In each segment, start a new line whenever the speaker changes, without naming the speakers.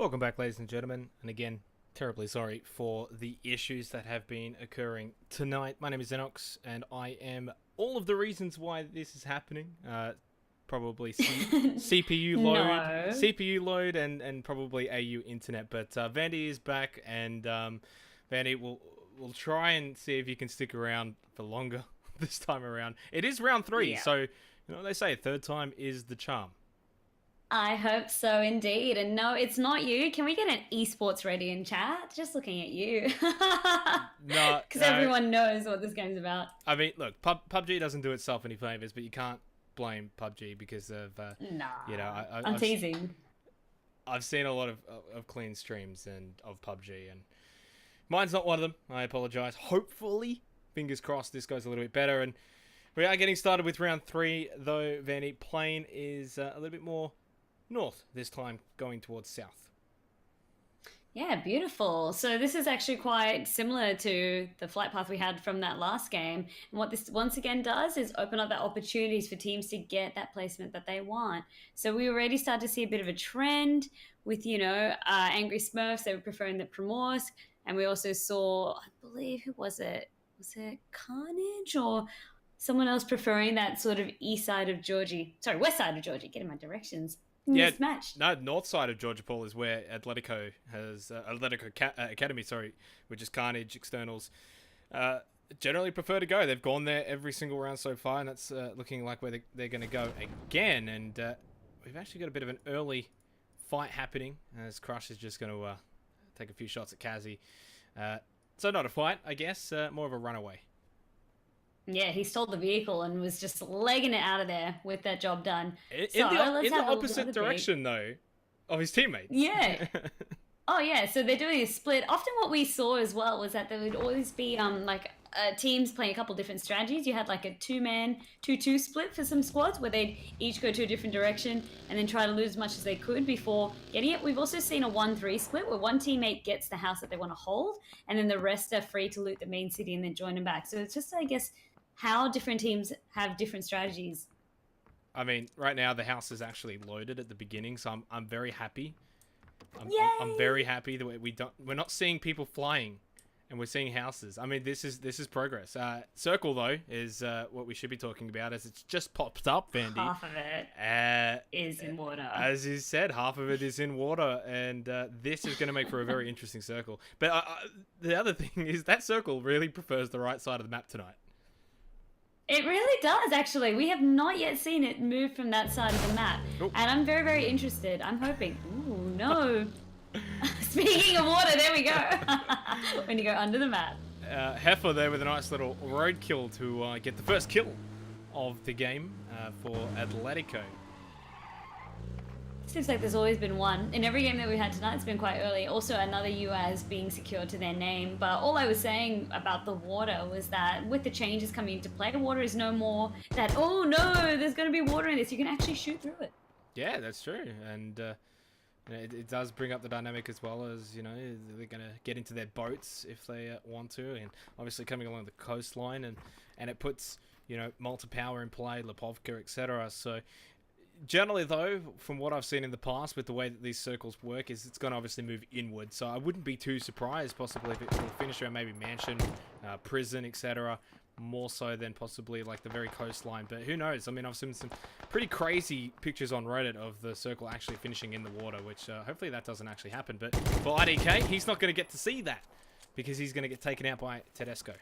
Welcome back, ladies and gentlemen, and again, terribly sorry for the issues that have been occurring tonight. My name is Xenox, and I am all of the reasons why this is happening. Probably CPU load,
No.
CPU load, and probably AU internet. But Vandy is back, and Vandy will try and see if you can stick around for longer this time around. It is round 3,
Yeah.
so they say third time is the charm.
I hope so indeed. And no, it's not you. Can we get an esports ready in chat? Just looking at you.
No,
Because everyone knows what this game's about.
I mean, look, PUBG doesn't do itself any favors, but you can't blame PUBG because of,
Nah.
I,
I'm teasing.
I've seen a lot of clean streams and of PUBG, and mine's not one of them. I apologize. Hopefully, fingers crossed, this goes a little bit better. And we are getting started with round 3, though, Vanny. Plane is a little bit more north this time, going towards south.
Yeah, beautiful. So this is actually quite similar to the flight path we had from that last game. And what this once again does is open up that opportunities for teams to get that placement that they want. So we already start to see a bit of a trend with, Angry Smurfs. They were preferring the Primorsk. And we also saw, I believe, who was it? Was it Carnage or someone else preferring that sort of east side of Georgie? Sorry, west side of Georgie. Getting my directions.
Yeah,
Mismatched.
no, north side of Georgia Paul is where Atletico has Academy, which is Carnage externals. Generally prefer to go. They've gone there every single round so far, and that's looking like where they're going to go again. And we've actually got a bit of an early fight happening as Crush is just going to take a few shots at Kazi. So not a fight, I guess, more of a runaway.
Yeah, he stole the vehicle and was just legging it out of there with that job done.
In the opposite direction, though, of his teammates.
Yeah. Oh, yeah. So they're doing a split. Often what we saw as well was that there would always be teams playing a couple different strategies. You had like a 2-man, 2-2 split for some squads where they'd each go to a different direction and then try to lose as much as they could before getting it. We've also seen a 1-3 split where one teammate gets the house that they want to hold and then the rest are free to loot the main city and then join them back. So it's just, I guess, how different teams have different strategies.
I mean, right now the house is actually loaded at the beginning, so I'm very happy. I'm very happy that we're not seeing people flying, and we're seeing houses. I mean, this is progress. Circle though is what we should be talking about, as it's just popped up, Vandy.
Half of it is in water.
As you said, half of it is in water, and this is going to make for a very interesting circle. But the other thing is that circle really prefers the right side of the map tonight.
It really does, actually. We have not yet seen it move from that side of the map.
Ooh.
And I'm very, very interested. I'm hoping. Ooh, no. Speaking of water, there we go. When you go under the map.
Heifer there with a nice little roadkill to get the first kill of the game for Atletico.
Seems like there's always been one. In every game that we've had tonight, it's been quite early. Also, another UAS being secured to their name. But all I was saying about the water was that with the changes coming into play, water is no more that, oh no, there's going to be water in this. You can actually shoot through it.
Yeah, that's true. And it does bring up the dynamic as well as, they're going to get into their boats if they want to. And obviously coming along the coastline. And it puts, multi-power in play, Lipovka, etc. So generally, though, from what I've seen in the past with the way that these circles work, is it's going to obviously move inward. So I wouldn't be too surprised, possibly, if it will finish around maybe mansion, prison, etc., more so than possibly like the very coastline. But who knows? I mean, I've seen some pretty crazy pictures on Reddit of the circle actually finishing in the water, which hopefully that doesn't actually happen. But for IDK, he's not going to get to see that because he's going to get taken out by Tedesco.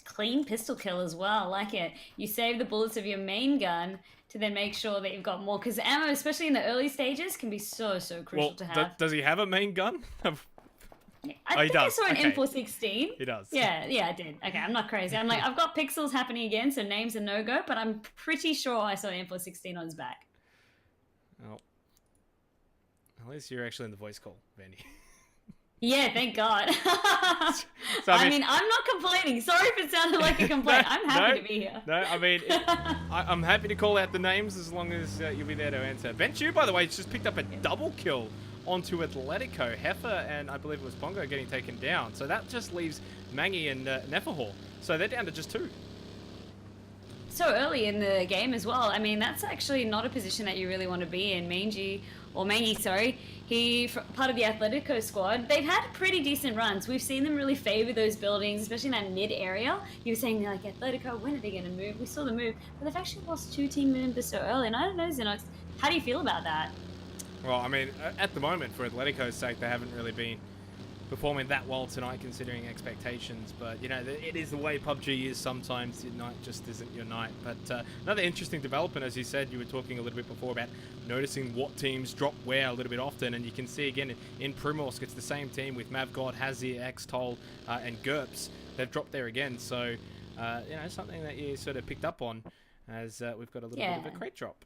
Clean pistol kill as well, like it. You save the bullets of your main gun to then make sure that you've got more, because ammo, especially in the early stages, can be so crucial to have.
Does he have a main gun?
I think I saw an
okay.
M416.
He does.
Yeah, I did. Okay, I'm not crazy. I'm like, I've got pixels happening again, so name's a no-go, but I'm pretty sure I saw an M416 on his back.
Oh. At least you're actually in the voice call, Vandy.
Yeah, thank God.
So,
I mean, I'm not complaining. Sorry if it sounded like a complaint. I'm happy to be here.
No, I mean, I'm happy to call out the names as long as you'll be there to answer. Venture, by the way, just picked up a double kill onto Atletico. Heifer and I believe it was Bongo getting taken down. So that just leaves Mangi and Nefahor. So they're down to just 2.
so early in the game as well. I mean, that's actually not a position that you really want to be in. Mangy, sorry, part of the Atletico squad. They've had pretty decent runs. We've seen them really favour those buildings, especially in that mid area. You were saying they're like, Atletico, when are they going to move? We saw them move, but they've actually lost 2 team members so early. And I don't know, Xenox, how do you feel about that?
Well, I mean, at the moment, for Atletico's sake, they haven't really been performing that well tonight considering expectations, but you know, it is the way PUBG is sometimes. Your night just isn't your night. But another interesting development, as you said, you were talking a little bit before about noticing what teams drop where a little bit often, and you can see again in Primorsk it's the same team with Mavgod, Hazir, Xtol, and GURPS. They've dropped there again, so you know, something that you sort of picked up on as we've got a little bit of a crate drop.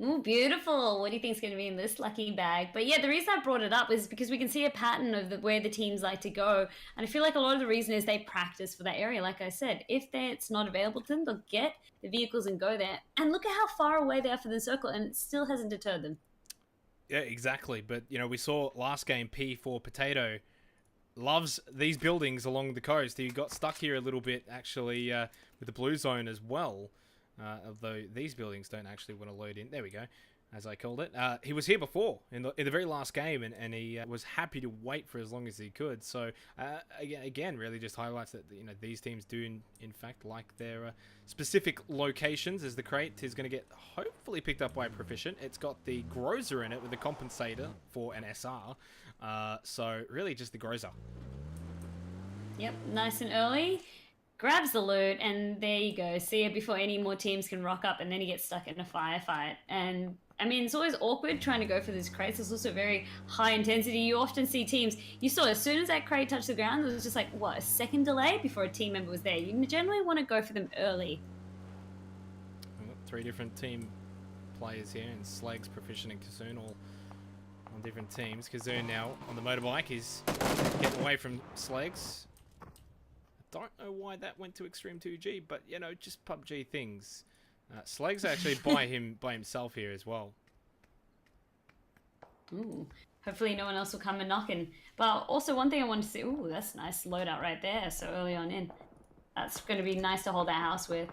Ooh, beautiful. What do you think is going to be in this lucky bag? But yeah, the reason I brought it up is because we can see a pattern of where the teams like to go. And I feel like a lot of the reason is they practice for that area. Like I said, if it's not available to them, they'll get the vehicles and go there. And look at how far away they are from the circle, and it still hasn't deterred them. Yeah,
exactly. But, you know, we saw last game P4 Potato loves these buildings along the coast. He got stuck here a little bit, actually, with the blue zone as well. Although these buildings don't actually want to load in. There we go, as I called it. He was here before in the very last game, and he was happy to wait for as long as he could. So again, really just highlights that, you know, these teams do in fact like their specific locations. As the crate is going to get hopefully picked up by a proficient. It's got the Groza in it with a compensator for an SR. So really just the Groza.
Yep, nice and early. Grabs the loot, and there you go. See it before any more teams can rock up, and then he gets stuck in a firefight. And I mean, it's always awkward trying to go for these crates. It's also very high intensity. You often see teams, you saw as soon as that crate touched the ground, it was just like, what, a second delay before a team member was there. You generally want to go for them early.
We've got 3 different team players here, and Slags, Proficient, and Kazoon all on different teams. Kazoon now on the motorbike is getting away from Slags. Don't know why that went to Extreme 2G, but you know, just PUBG things. Slag's actually by himself here as well.
Ooh, hopefully no one else will come and knocking. But also one thing I wanted to see, ooh, that's nice loadout right there, so early on in. That's going to be nice to hold that house with.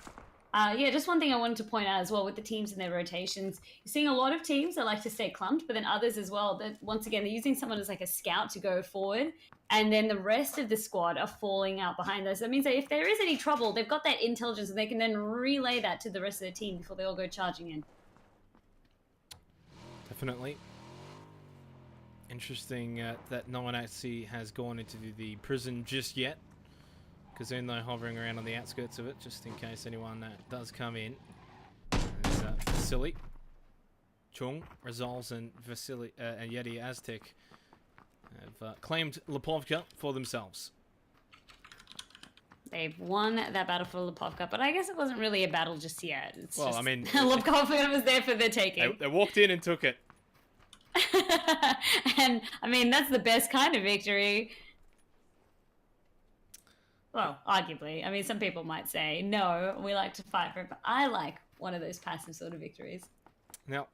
Yeah, just one thing I wanted to point out as well with the teams and their rotations. You're seeing a lot of teams that like to stay clumped, but then others as well that, once again, they're using someone as like a scout to go forward, and then the rest of the squad are falling out behind those. That means that if there is any trouble, they've got that intelligence and they can then relay that to the rest of the team before they all go charging in.
Definitely. Interesting that no one actually has gone into the prison just yet. Kazoon, though, hovering around on the outskirts of it, just in case anyone does come in. There's Vasily, Chung, Resolves, and Vasily and Yeti Aztec have claimed Lipovka for themselves.
They've won that battle for Lipovka, but I guess it wasn't really a battle just yet. It's
well,
just,
I mean,
Lipovka was there for the taking.
They walked in and took it.
And I mean, that's the best kind of victory. Well, arguably. I mean, some people might say, no, we like to fight for it, but I like one of those passive sort of victories.
Now,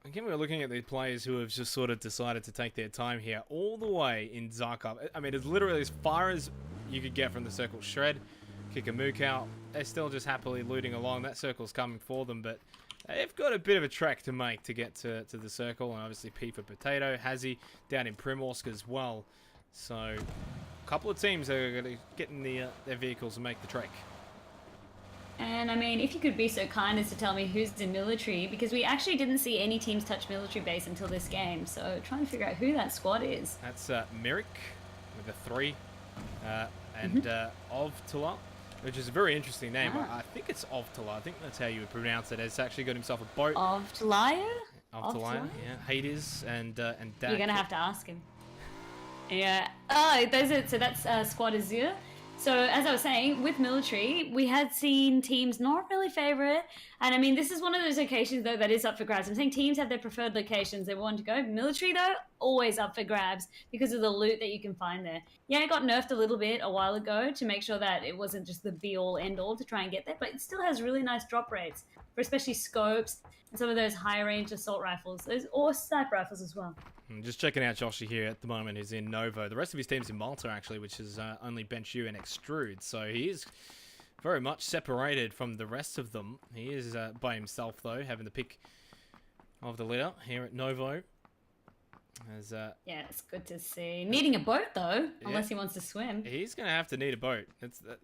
again, we're looking at these players who have just sort of decided to take their time here, all the way in Zarkov. I mean, it's literally as far as you could get from the circle. Shred, kick a mook out. They're still just happily looting along. That circle's coming for them, but they've got a bit of a trek to make to get to the circle. And obviously P for Potato, Hazzy down in Primorsk as well. So a couple of teams are going to get in their vehicles and make the trek.
And I mean, if you could be so kind as to tell me who's in military, because we actually didn't see any teams touch military base until this game. So trying to figure out who that squad is.
That's Merrick with a 3 and Ovtala, which is a very interesting name. I think it's Ovtala. I think that's how you would pronounce it. It's actually got himself a boat.
Ovtalaya?
Ovtalaya, yeah. Hades and Dak.
You're going to have to ask him. Yeah. Oh, so that's Squad Azure. So as I was saying, with military, we had seen teams not really favor it. And I mean, this is one of those occasions, though, that is up for grabs. I'm saying teams have their preferred locations they want to go. Military, though, always up for grabs because of the loot that you can find there. Yeah, it got nerfed a little bit a while ago to make sure that it wasn't just the be-all, end-all to try and get there. But it still has really nice drop rates for especially scopes and some of those high-range assault rifles. Or sniper rifles as well.
Just checking out Joshi here at the moment, who's in Novo. The rest of his team's in Malta, actually, which is only Bench U and Extrude. So he is very much separated from the rest of them. He is by himself, though, having the pick of the litter here at Novo. As,
yeah, it's good to see. Needing a boat, though, unless he wants to swim.
He's going to have to need a boat.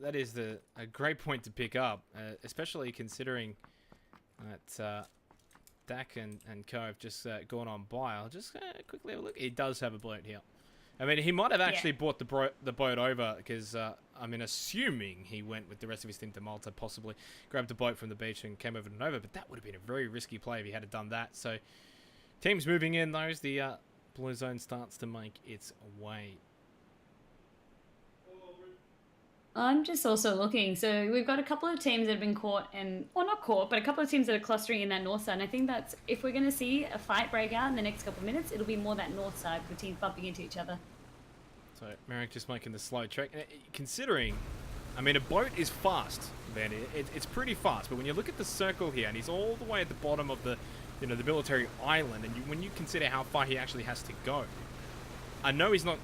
That is a great point to pick up, especially considering that Dak and Co have just gone on by. I'll just quickly have a look. He does have a boat here. I mean, he might have actually brought the boat over because, I mean, assuming he went with the rest of his team to Malta, possibly grabbed a boat from the beach and came over to Nova, but that would have been a very risky play if he had done that. So, teams moving in, those, the blue zone starts to make its way.
I'm just also looking. So we've got a couple of teams that have been caught well, not caught, but a couple of teams that are clustering in that north side. And I think that's, if we're going to see a fight break out in the next couple of minutes, it'll be more that north side with teams bumping into each other.
So Merrick just making the slow trek. Considering, I mean, a boat is fast, man. It's pretty fast. But when you look at the circle here, and he's all the way at the bottom of the, the military island, and when you consider how far he actually has to go, I know he's not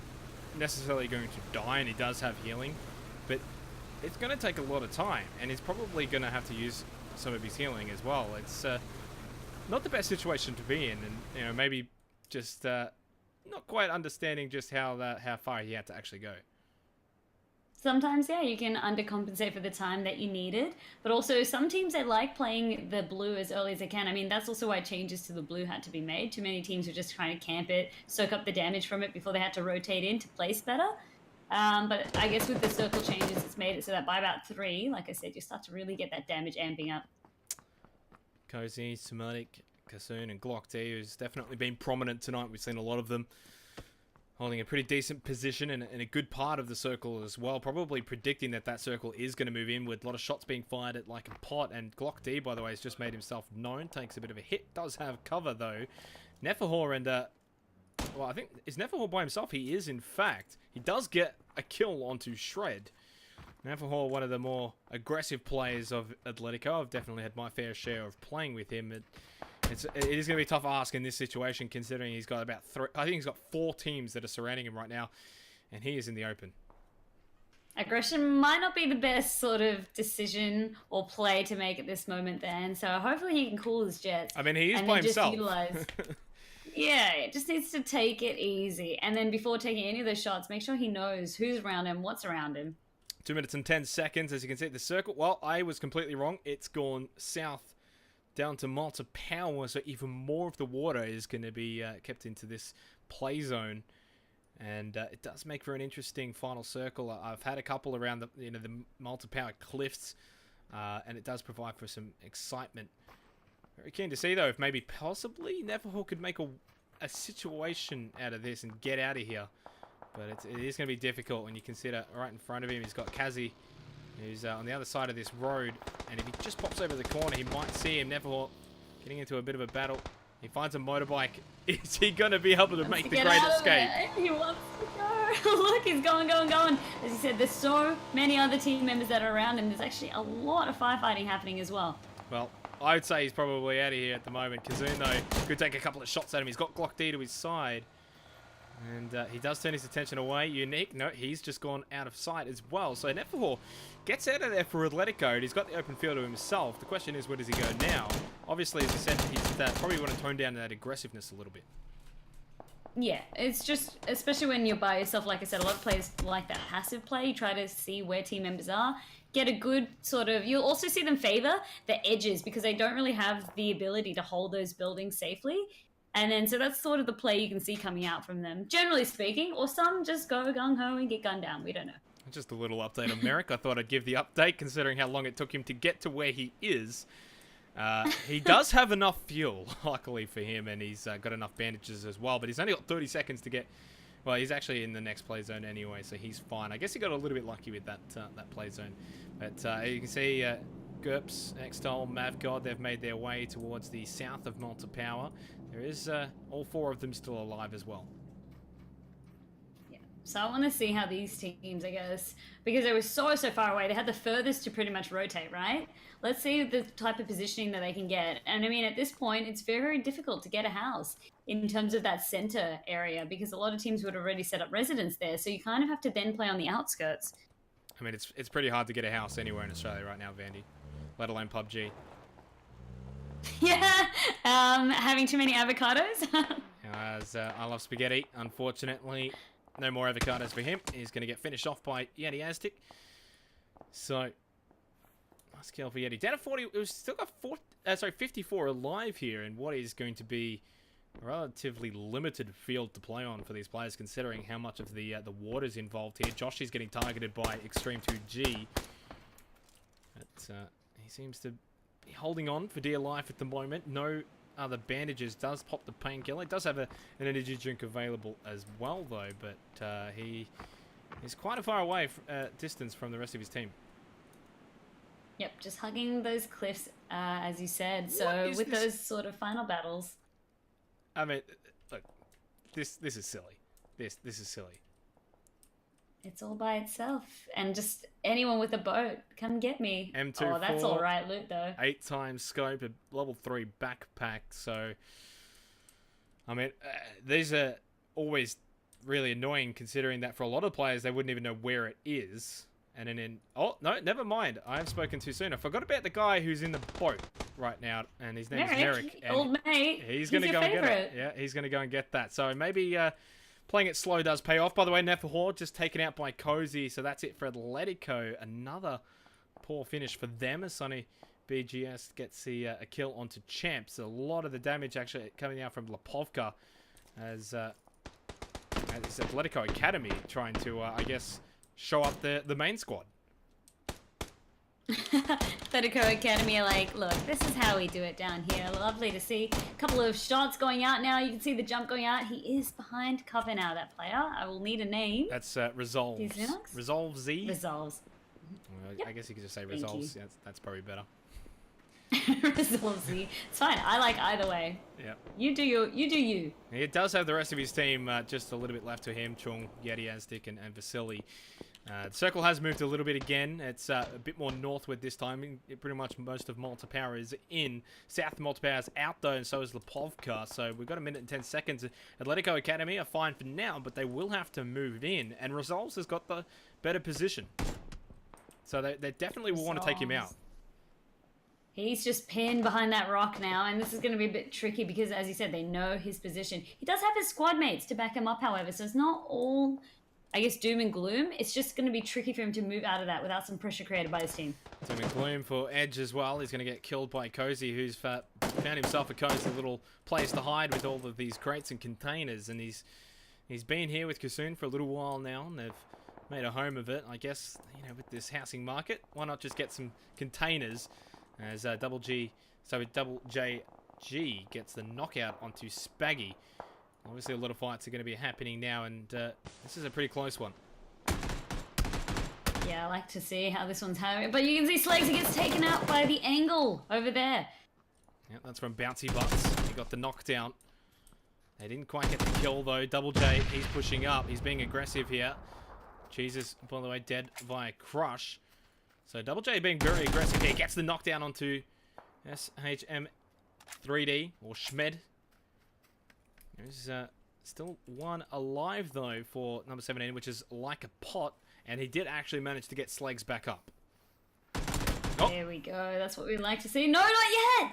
necessarily going to die, and he does have healing, but it's going to take a lot of time, and he's probably going to have to use some of his healing as well. It's not the best situation to be in, and maybe just not quite understanding just how far he had to actually go.
Sometimes, yeah, you can undercompensate for the time that you needed, but also some teams, they like playing the blue as early as they can. I mean, that's also why changes to the blue had to be made. Too many teams were just trying to camp it, soak up the damage from it before they had to rotate in to place better. But I guess with the circle changes, it's made it so that by about 3, like I said, you start to really get that damage amping up.
Cozy, Somatic, Kassoon, and Glock D, who's definitely been prominent tonight. We've seen a lot of them holding a pretty decent position in a good part of the circle as well. Probably predicting that circle is going to move in with a lot of shots being fired at like a pot. And Glock D, by the way, has just made himself known. Takes a bit of a hit. Does have cover, though. Nefahor and... well, I think... Is Nefahor by himself? He is, in fact. He does get a kill onto Shred. Nefahor, one of the more aggressive players of Atletico. I've definitely had my fair share of playing with him. It is going to be a tough ask in this situation, considering he's got about 3... I think he's got 4 teams that are surrounding him right now, and he is in the open.
Aggression might not be the best sort of decision or play to make at this moment then, so hopefully he can cool his jets.
I mean, he is by himself.
Yeah, it just needs to take it easy. And then before taking any of those shots, make sure he knows who's around him, what's around him.
2 minutes and 10 seconds, as you can see, the circle. Well, I was completely wrong. It's gone south down to Malta Power, so even more of the water is going to be kept into this play zone. And it does make for an interesting final circle. I've had a couple around the the Malta Power cliffs, and it does provide for some excitement. Very keen to see, though, if maybe possibly Nefahor could make a situation out of this and get out of here. But it is going to be difficult when you consider right in front of him he's got Kazi, who's on the other side of this road. And if he just pops over the corner, he might see him. Nefahor getting into a bit of a battle. He finds a motorbike. Is he going to be able to make the great escape?
He wants to go. Look, he's going. As you said, there's so many other team members that are around him. There's actually a lot of firefighting happening as well.
Well, I would say he's probably out of here at the moment. Kassoon, though, could take a couple of shots at him. He's got Glock D to his side. And he does turn his attention away. Unique, no, he's just gone out of sight as well. So Nefahor gets out of there for Atletico. He's got the open field to himself. The question is, where does he go now? Obviously, as I said, he's probably want to tone down that aggressiveness a little bit.
Yeah, it's just, especially when you're by yourself, like I said, a lot of players like that passive play. You try to see where team members are, get a good sort of, you'll also see them favor the edges because they don't really have the ability to hold those buildings safely. And then, so that's sort of the play you can see coming out from them, generally speaking, or some just go gung-ho and get gunned down. We don't know.
Just a little update on Merrick. I thought I'd give the update, considering how long it took him to get to where he is. He does have enough fuel, luckily for him, and he's got enough bandages as well, but he's only got 30 seconds to get... Well, he's actually in the next play zone anyway, so he's fine. I guess he got a little bit lucky with that play zone. But you can see GURPS, Xtol, Mavgod, they've made their way towards the south of Malta Power. There is all 4 of them still alive as well.
Yeah. So I want to see how these teams, I guess, because they were so far away, they had the furthest to pretty much rotate, right? Let's see the type of positioning that they can get. And I mean, at this point, it's very, very difficult to get a house in terms of that center area because a lot of teams would already set up residence there. So you kind of have to then play on the outskirts.
I mean, it's pretty hard to get a house anywhere in Australia right now, Vandy, let alone PUBG.
Yeah, having too many avocados.
As I love spaghetti, unfortunately, no more avocados for him. He's going to get finished off by Yeti Aztec. So, nice kill for Yeti. Down to 40. We've still got 54 alive here in what is going to be a relatively limited field to play on for these players, considering how much of the water's involved here. Josh is getting targeted by Extreme 2G. But, he seems to be holding on for dear life at the moment. No other bandages. Does pop the painkiller. It does have an energy drink available as well, though, but he is quite a far away distance from the rest of his team.
Yep, just hugging those cliffs, as you said. So with those sort of final battles,
I mean, look, this is silly. This is silly.
It's all by itself, and just anyone with a boat, come get me.
M24,
oh, that's all right loot though.
8 times scope, a level 3 backpack. So, I mean, these are always really annoying, considering that for a lot of players they wouldn't even know where it is. And then oh no, never mind. I have spoken too soon. I forgot about the guy who's in the boat right now, and his name is Merrick.
Old mate.
He's going to go and get it. Yeah, he's going to go and get that. So maybe playing it slow does pay off. By the way, Neferhor just taken out by Cozy. So that's it for Atletico. Another poor finish for them as Sonny BGS gets a kill onto Champs. A lot of the damage actually coming out from Lipovka as it's Atletico Academy trying to, I guess, show up the main squad.
Atletico Academy are like, look, this is how we do it down here. Lovely to see. A couple of shots going out now. You can see the jump going out. He is behind cover now, that player. I will need a name.
That's Resolves. Resolve Z?
Resolves.
Well,
Yep.
I guess you could just say Resolves. Yeah, that's probably better.
Resolves Z. It's fine. I like either way.
Yeah.
You do you.
He does have the rest of his team just a little bit left to him. Chung, Yeti Aztec, and Vasily. The circle has moved a little bit again. It's a bit more northward this time. Pretty much most of Malta Power is in. South Malta Power is out though, and so is Lipovka. So we've got 1 minute and 10 seconds. Atletico Academy are fine for now, but they will have to move in. And Resolves has got the better position. So they definitely will want to take him out.
He's just pinned behind that rock now, and this is going to be a bit tricky because, as you said, they know his position. He does have his squad mates to back him up, however, so it's not all, I guess, doom and gloom. It's just going to be tricky for him to move out of that without some pressure created by his team.
Doom and gloom for Edge as well. He's going to get killed by Cozy, who's found himself a cozy little place to hide with all of these crates and containers, and he's been here with Kasoon for a little while now, and they've made a home of it. I guess, you know, with this housing market, why not just get some containers? As Double JG gets the knockout onto Spaggy. Obviously, a lot of fights are going to be happening now, and this is a pretty close one.
Yeah, I like to see how this one's having it. But you can see Slags gets taken out by the angle over there.
Yeah, that's from Bouncy Butts. He got the knockdown. They didn't quite get the kill, though. Double J, he's pushing up. He's being aggressive here. Jesus, by the way, dead via Crush. So Double J being very aggressive here. Gets the knockdown onto SHM3D, or Schmed. There's still one alive, though, for number 17, which is Like a Pot. And he did actually manage to get Slags back up.
Oh. There we go. That's what we like to see. No, not yet!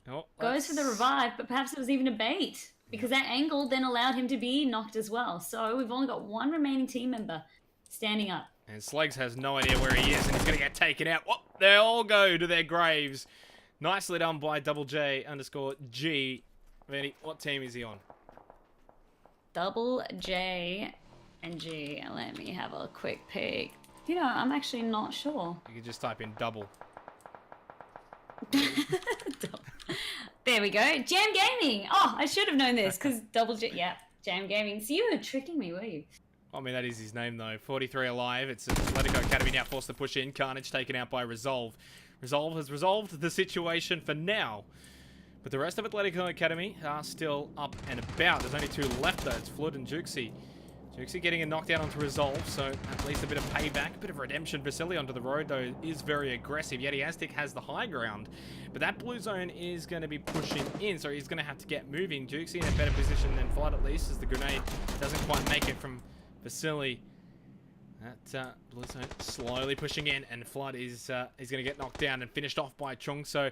Oh,
goes for the revive, but perhaps it was even a bait. Because that angle then allowed him to be knocked as well. So we've only got one remaining team member standing up.
And Slags has no idea where he is, and he's going to get taken out. Whoop, they all go to their graves. Nicely done by Double J _ G. Vanny, what team is he on?
Double J and G. Let me have a quick peek. You know, I'm actually not sure.
You can just type in double.
There we go. Jam Gaming. Oh, I should have known this because Double J. Yeah, Jam Gaming. So you were tricking me, were you?
I mean, that is his name, though. 43 alive. It's Atletico Academy now forced to push in. Carnage taken out by Resolve. Resolve has resolved the situation for now. But the rest of Atletico Academy are still up and about. There's only 2 left, though. It's Flood and Juxi. Juxi getting a knockdown onto Resolve, so at least a bit of payback, a bit of redemption. Vasily onto the road, though, is very aggressive. Yeti Aztec has the high ground, but that blue zone is going to be pushing in, so he's going to have to get moving. Juxi in a better position than Flood, at least, as the grenade doesn't quite make it from Vasily. That blue zone slowly pushing in, and Flood is going to get knocked down and finished off by Chung. So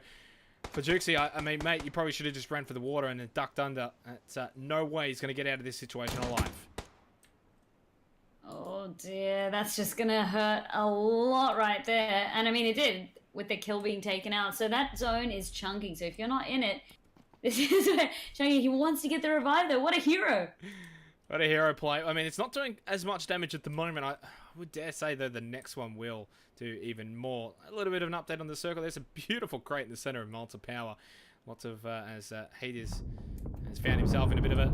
for Juxie, I mean, mate, you probably should have just ran for the water and then ducked under. That's no way he's going to get out of this situation alive.
Oh dear, that's just going to hurt a lot right there. And I mean, it did with the kill being taken out. So that zone is chunking. So if you're not in it, this is where Chunky, he wants to get the revive though. What a hero.
What a hero play. I mean, it's not doing as much damage at the moment. I would dare say, though, the next one will do even more. A little bit of an update on the circle. There's a beautiful crate in the center of Malta Power. Lots of, as Hades has found himself in a bit of a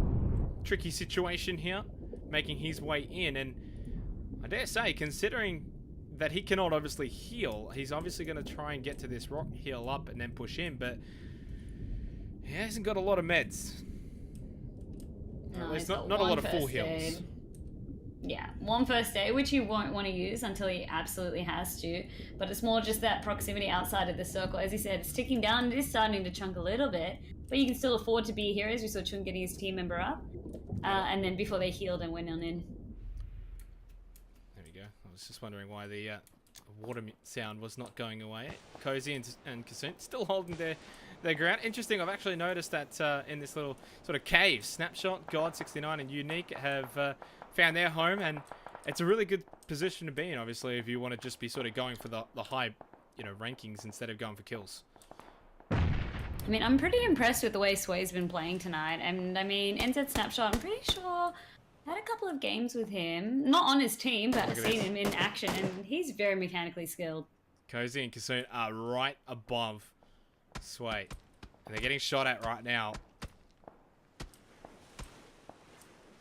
tricky situation here, making his way in. And I dare say, considering that he cannot obviously heal, he's obviously going to try and get to this rock, heal up, and then push in. But he hasn't got a lot of meds.
No,
there's not a lot of full heals.
Yeah, one first aid, which you won't want to use until he absolutely has to. But it's more just that proximity outside of the circle. As he said, it's ticking down. It is starting to chunk a little bit. But you can still afford to be heroes. We saw Chung getting his team member up. And then before they healed and went on in.
There we go. I was just wondering why the water sound was not going away. Cozy and Kasoon still holding their ground. Interesting, I've actually noticed that in this little sort of cave, Snapshot, God69 and Unique have found their home, and it's a really good position to be in, obviously, if you want to just be sort of going for the high, rankings instead of going for kills.
I mean, I'm pretty impressed with the way Sway's been playing tonight, and I mean, NZ Snapshot, I'm pretty sure I had a couple of games with him, not on his team, but I've seen him in action, and he's very mechanically skilled.
Cozy and Kasoon are right above Sway, and they're getting shot at right now.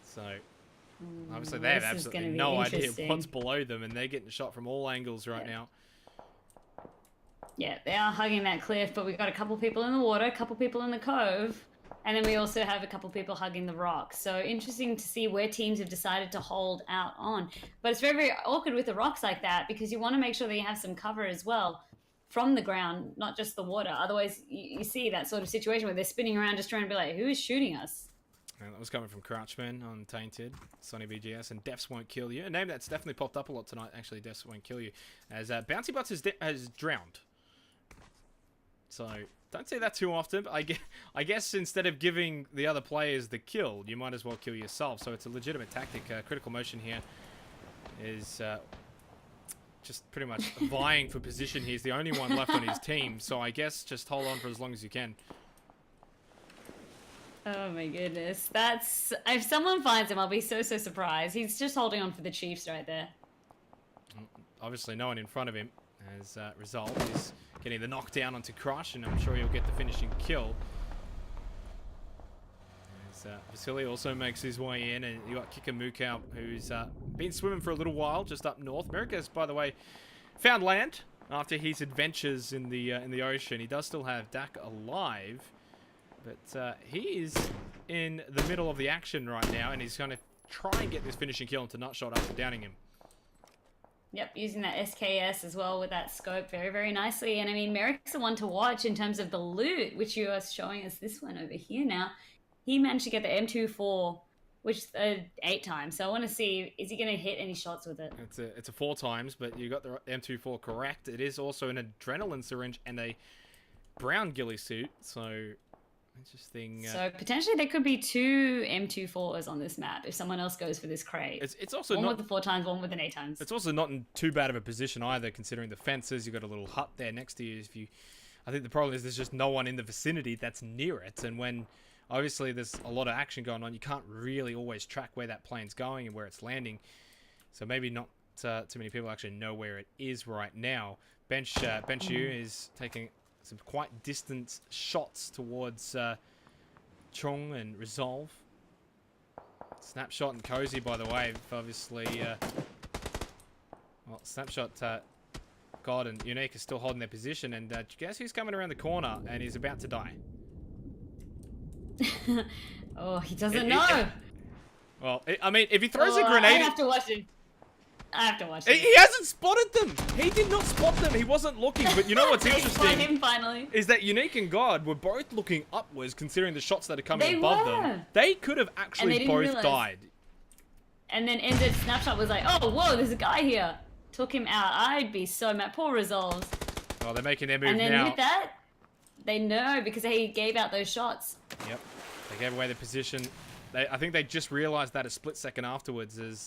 So obviously they have absolutely no idea what's below them, and they're getting shot from all angles right now.
Yeah, they are hugging that cliff, but we've got a couple people in the water, a couple people in the cove, and then we also have a couple people hugging the rocks. So interesting to see where teams have decided to hold out on. But it's very, very awkward with the rocks like that, because you want to make sure that you have some cover as well from the ground, not just the water. Otherwise, you see that sort of situation where they're spinning around just trying to be like, who is shooting us?
And that was coming from Crouchman on Tainted, Sonny BGS, and Deaths Won't Kill You. A name that's definitely popped up a lot tonight, actually, Deaths Won't Kill You, as Bouncy Butts has drowned. So, don't say that too often, but I guess instead of giving the other players the kill, you might as well kill yourself. So it's a legitimate tactic. Critical Motion here is just pretty much vying for position. He's the only one left on his team, so I guess just hold on for as long as you can.
Oh my goodness. That's... If someone finds him, I'll be so surprised. He's just holding on for the Chiefs right there.
Obviously, no one in front of him as Resolve is getting the knockdown onto Crush, and I'm sure he'll get the finishing kill. As Vasily also makes his way in, and you got Kikamukau, who's been swimming for a little while just up north. Merika's, by the way, found land after his adventures in the ocean. He does still have Dak alive, but he is in the middle of the action right now, and he's going to try and get this finishing kill into Nutshot after downing him.
Yep, using that SKS as well with that scope very, very nicely. And I mean, Merrick's the one to watch in terms of the loot, which you are showing us this one over here now. He managed to get the M24, which is 8 times. So I want to see, is he going to hit any shots with it?
It's a 4 times, but you got the M24 correct. It is also an adrenaline syringe and a brown ghillie suit, so... Interesting.
So potentially there could be 2 M24s on this map if someone else goes for this crate.
It's also
one
not
with the 4 times, one with an 8 times.
It's also not in too bad of a position either, considering the fences. You've got a little hut there next to you. I think the problem is there's just no one in the vicinity that's near it, and when obviously there's a lot of action going on, you can't really always track where that plane's going and where it's landing. So maybe not too many people actually know where it is right now. Bench U is taking some quite distant shots towards Chung and Resolve. Snapshot and Cozy, by the way, obviously... well, Snapshot, God and Unique are still holding their position, and guess who's coming around the corner and he's about to die?
Oh, he doesn't know!
Well, I mean, if he throws a grenade...
I have to watch it. I have to watch it.
He hasn't spotted them. He did not spot them. He wasn't looking. But you know what's interesting?
Him finally.
Is that Unique and God were both looking upwards, considering the shots that are coming above them. They could have actually both died.
And then NZ Snapshot was like, oh, whoa, there's a guy here. Took him out. I'd be so mad. Poor resolves.
Oh, they're making their move
And then
now.
with that, they know because he gave out those shots.
Yep. They gave away the position. I think they just realized that a split second afterwards as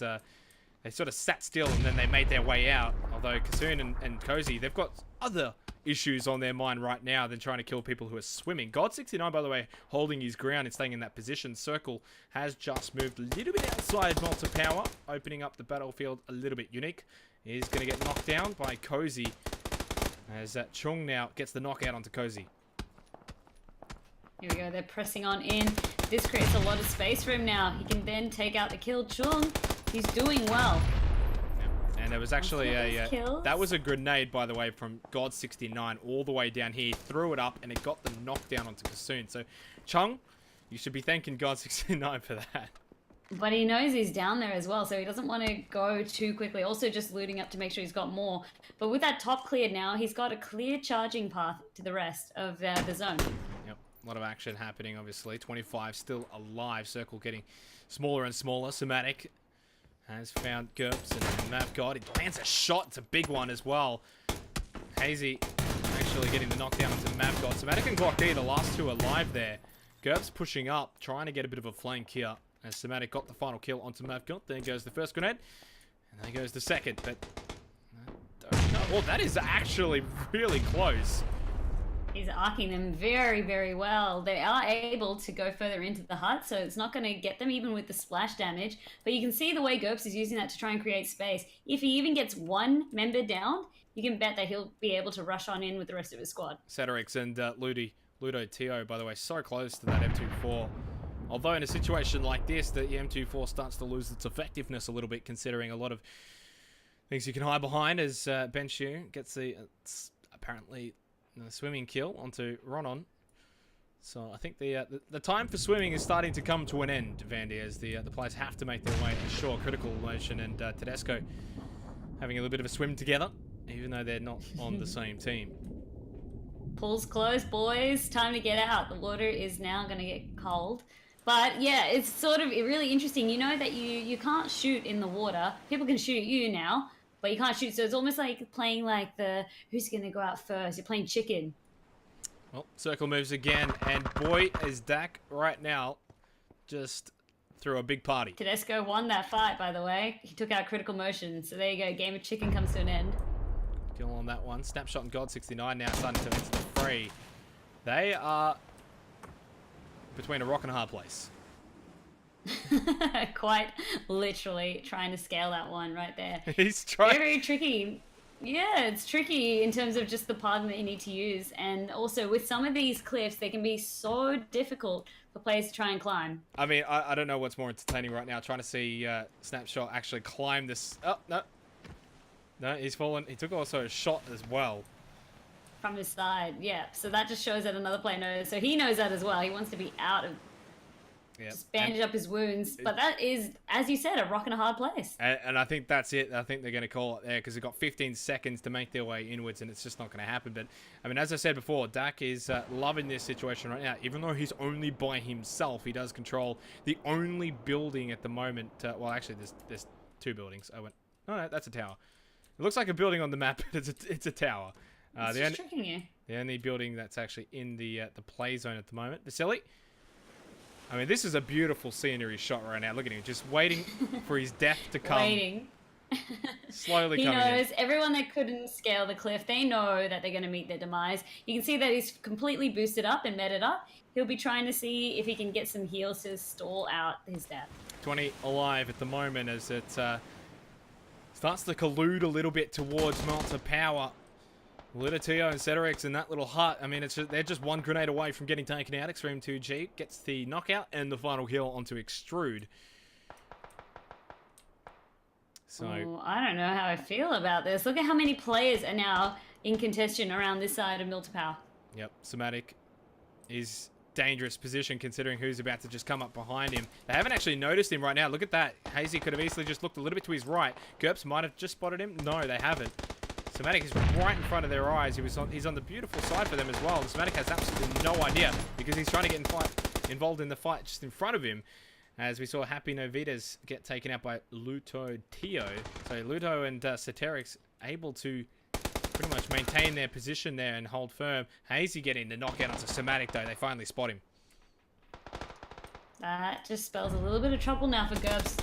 they sort of sat still and then they made their way out. Although Kasoon and Cozy, they've got other issues on their mind right now than trying to kill people who are swimming. God69, by the way, holding his ground and staying in that position. Circle has just moved a little bit outside Malta Power, opening up the battlefield a little bit. Unique is going to get knocked down by Cozy as Chung now gets the knockout onto Cozy.
Here we go, they're pressing on in. This creates a lot of space for him now. He can then take out the kill. Chung, he's doing well.
And there was actually that was a grenade, by the way, from God69 all the way down here. He threw it up and it got the knockdown onto Kasoon. So, Chung, you should be thanking God69 for that.
But he knows he's down there as well, so he doesn't want to go too quickly. Also just looting up to make sure he's got more. But with that top cleared now, he's got a clear charging path to the rest of the zone.
Yep, a lot of action happening, obviously. 25 still alive. Circle getting smaller and smaller. Somatic has found GURPS and Mavgod. He lands a shot. It's a big one as well. Hazy actually getting the knockdown onto Mavgod. Somatic and Glock D, the last two alive there. GURPS pushing up, trying to get a bit of a flank here. As Somatic got the final kill onto Mavgod. There goes the first grenade. And there goes the second. But, oh, that is actually really close.
He's arcing them very, very well. They are able to go further into the hut, so it's not going to get them even with the splash damage. But you can see the way GURPS is using that to try and create space. If he even gets one member down, you can bet that he'll be able to rush on in with the rest of his squad.
Satirix and Ludo Tio, by the way, so close to that M24. Although in a situation like this, the M24 starts to lose its effectiveness a little bit, considering a lot of things you can hide behind as Ben Shu gets the apparently swimming kill onto Ronon. So I think the time for swimming is starting to come to an end, Vandy, as the players have to make their way ashore. Critical Motion and Tedesco having a little bit of a swim together, even though they're not on the same team.
Pool's closed, boys. Time to get out. The water is now going to get cold. But yeah, it's sort of really interesting. You know that you can't shoot in the water. People can shoot at you now, but you can't shoot. So it's almost like playing like the who's going to go out first. You're playing chicken.
Well, Circle moves again, and boy, is Dak right now just threw a big party.
Tedesco won that fight, by the way. He took out Critical Motion. So there you go. Game of chicken comes to an end.
Kill on that one. Snapshot and God69 now starting to enter the fray. They are between a rock and a hard place.
Quite literally trying to scale that one right there.
He's trying.
Very, very tricky. Yeah, it's tricky in terms of just the pardon that you need to use. And also with some of these cliffs, they can be so difficult for players to try and climb.
I mean, I don't know what's more entertaining right now. Trying to see Snapshot actually climb this. Oh, no. No, he's fallen. He took also a shot as well.
From his side, yeah. So that just shows that another player knows. So he knows that as well. He wants to be out of, just bandage up his wounds. But that is, as you said, a rock and a hard place.
And I think that's it. I think they're going to call it there because they've got 15 seconds to make their way inwards, and it's just not going to happen. But, I mean, as I said before, Dak is loving this situation right now. Even though he's only by himself, he does control the only building at the moment. Well, actually, there's two buildings. I went, no, that's a tower. It looks like a building on the map, but it's a tower.
It's just tricking you.
The only building that's actually in the play zone at the moment. Vasily, I mean, this is a beautiful scenery shot right now. Look at him, just waiting for his death to come.
Waiting.
Slowly
he
coming in.
knows everyone that couldn't scale the cliff, they know that they're going to meet their demise. You can see that he's completely boosted up and meted up. He'll be trying to see if he can get some heals to stall out his death.
20 alive at the moment as it starts to collude a little bit towards Malta Power. Lidatio and Ceterex in that little hut. I mean, they're just one grenade away from getting taken out. Extreme 2G gets the knockout and the final kill onto Extrude. So
I don't know how I feel about this. Look at how many players are now in contention around this side of Malta Power.
Yep, Somatic is dangerous position considering who's about to just come up behind him. They haven't actually noticed him right now. Look at that. Hazy could have easily just looked a little bit to his right. GURPS might have just spotted him. No, they haven't. Somatic is right in front of their eyes. He's on the beautiful side for them as well. And Somatic has absolutely no idea because he's trying to get involved in the fight just in front of him. as we saw Happy Novitas get taken out by Luto Tio. So Luto and Soterix able to pretty much maintain their position there and hold firm. Hazy getting the knockout onto Somatic though. They finally spot him.
That just spells a little bit of trouble now for GURPS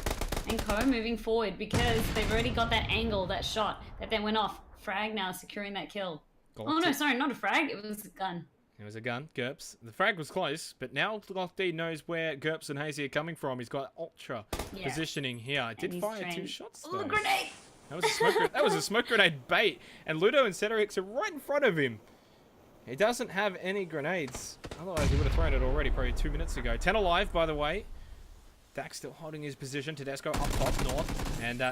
and Co moving forward because they've already got that angle, that shot that then went off. Frag now securing that kill. Oh no, sorry, not a frag. It was a gun.
It was a gun, GURPS. The frag was close, but now Lockd knows where GURPS and Hazy are coming from. He's got ultra positioning here. I did fire 2 shots though.
Oh, grenade!
That was a smoke grenade bait, and Ludo and Cedric are right in front of him. He doesn't have any grenades. Otherwise, he would have thrown it already, probably 2 minutes ago. 10 alive, by the way. Dak still holding his position. Tedesco up top north, and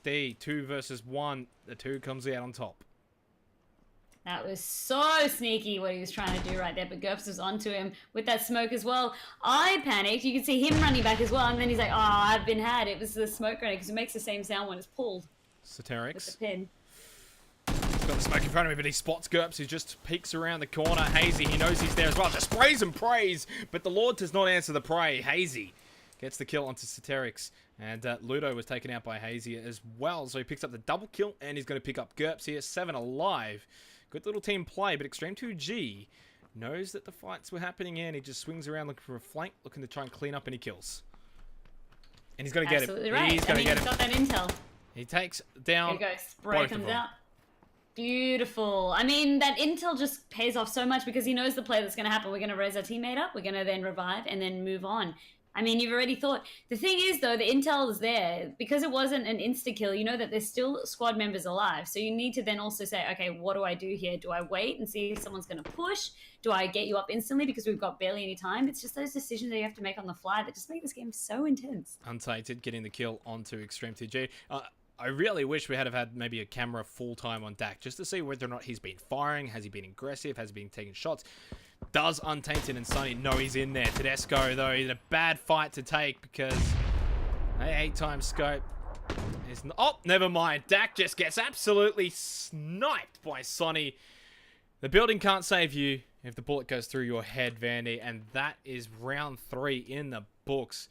D 2 versus 1. The 2 comes out on top.
That was so sneaky what he was trying to do right there, but GURPS was onto him with that smoke as well. I panicked. You can see him running back as well, and then he's like, oh, I've been had. It was the smoke grenade because it makes the same sound when it's pulled.
Soterix.
With the pin.
He's got the smoke in front of him, but he spots GURPS, who just peeks around the corner. Hazy, he knows he's there as well. Just sprays and prays, but the Lord does not answer the pray. Hazy gets the kill onto Soterix, and Ludo was taken out by Hazy as well, so he picks up the double kill, and he's going to pick up GURPS here. 7 alive. Good little team play, but Extreme 2G knows that the fights were happening here, and he just swings around looking for a flank, looking to try and clean up any kills. And he's going to get him.
Absolutely right.
He's going to get him.
He's got that intel.
He takes down.
There you go. Spray comes out. Beautiful. I mean, that intel just pays off so much because he knows the play that's going to happen. We're going to raise our teammate up. We're going to then revive and then move on. I mean, you've already thought. The thing is, though, the intel is there. Because it wasn't an insta-kill, you know that there's still squad members alive. So you need to then also say, okay, what do I do here? Do I wait and see if someone's going to push? Do I get you up instantly because we've got barely any time? It's just those decisions that you have to make on the fly that just make this game so intense.
Untainted getting the kill onto Extreme 2G. I really wish we had maybe a camera full-time on Dak just to see whether or not he's been firing. Has he been aggressive? Has he been taking shots? Does Untainted and Sunny know he's in there? Tedesco, though, he's a bad fight to take because 8-time scope is not... Oh, never mind. Dak just gets absolutely sniped by Sonny. The building can't save you if the bullet goes through your head, Vandy, and that is round 3 in the books.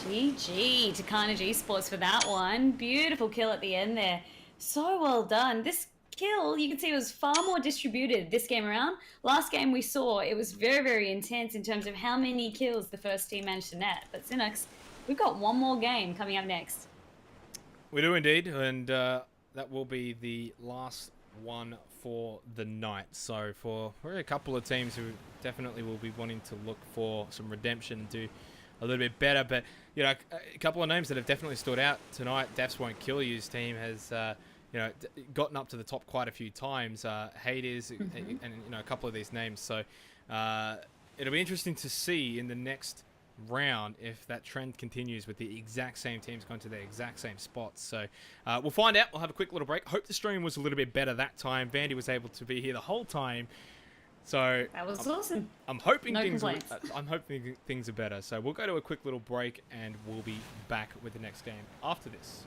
GG to Carnage Esports for that one. Beautiful kill at the end there. So well done. This kill, you can see, it was far more distributed this game around. Last game we saw, it was very, very intense in terms of how many kills the first team managed to net. But Synox, we've got one more game coming up next.
We do indeed, and that will be the last one for the night. So for a couple of teams who definitely will be wanting to look for some redemption and do a little bit better, but you know, a couple of names that have definitely stood out tonight. Deaths Won't Kill You's team has you know, gotten up to the top quite a few times. Hades and you know, a couple of these names. So it'll be interesting to see in the next round if that trend continues with the exact same teams going to the exact same spots. So we'll find out. We'll have a quick little break. Hope the stream was a little bit better that time. Vandy was able to be here the whole time. So
that was awesome.
I'm hoping
I'm
hoping things are better. So we'll go to a quick little break and we'll be back with the next game after this.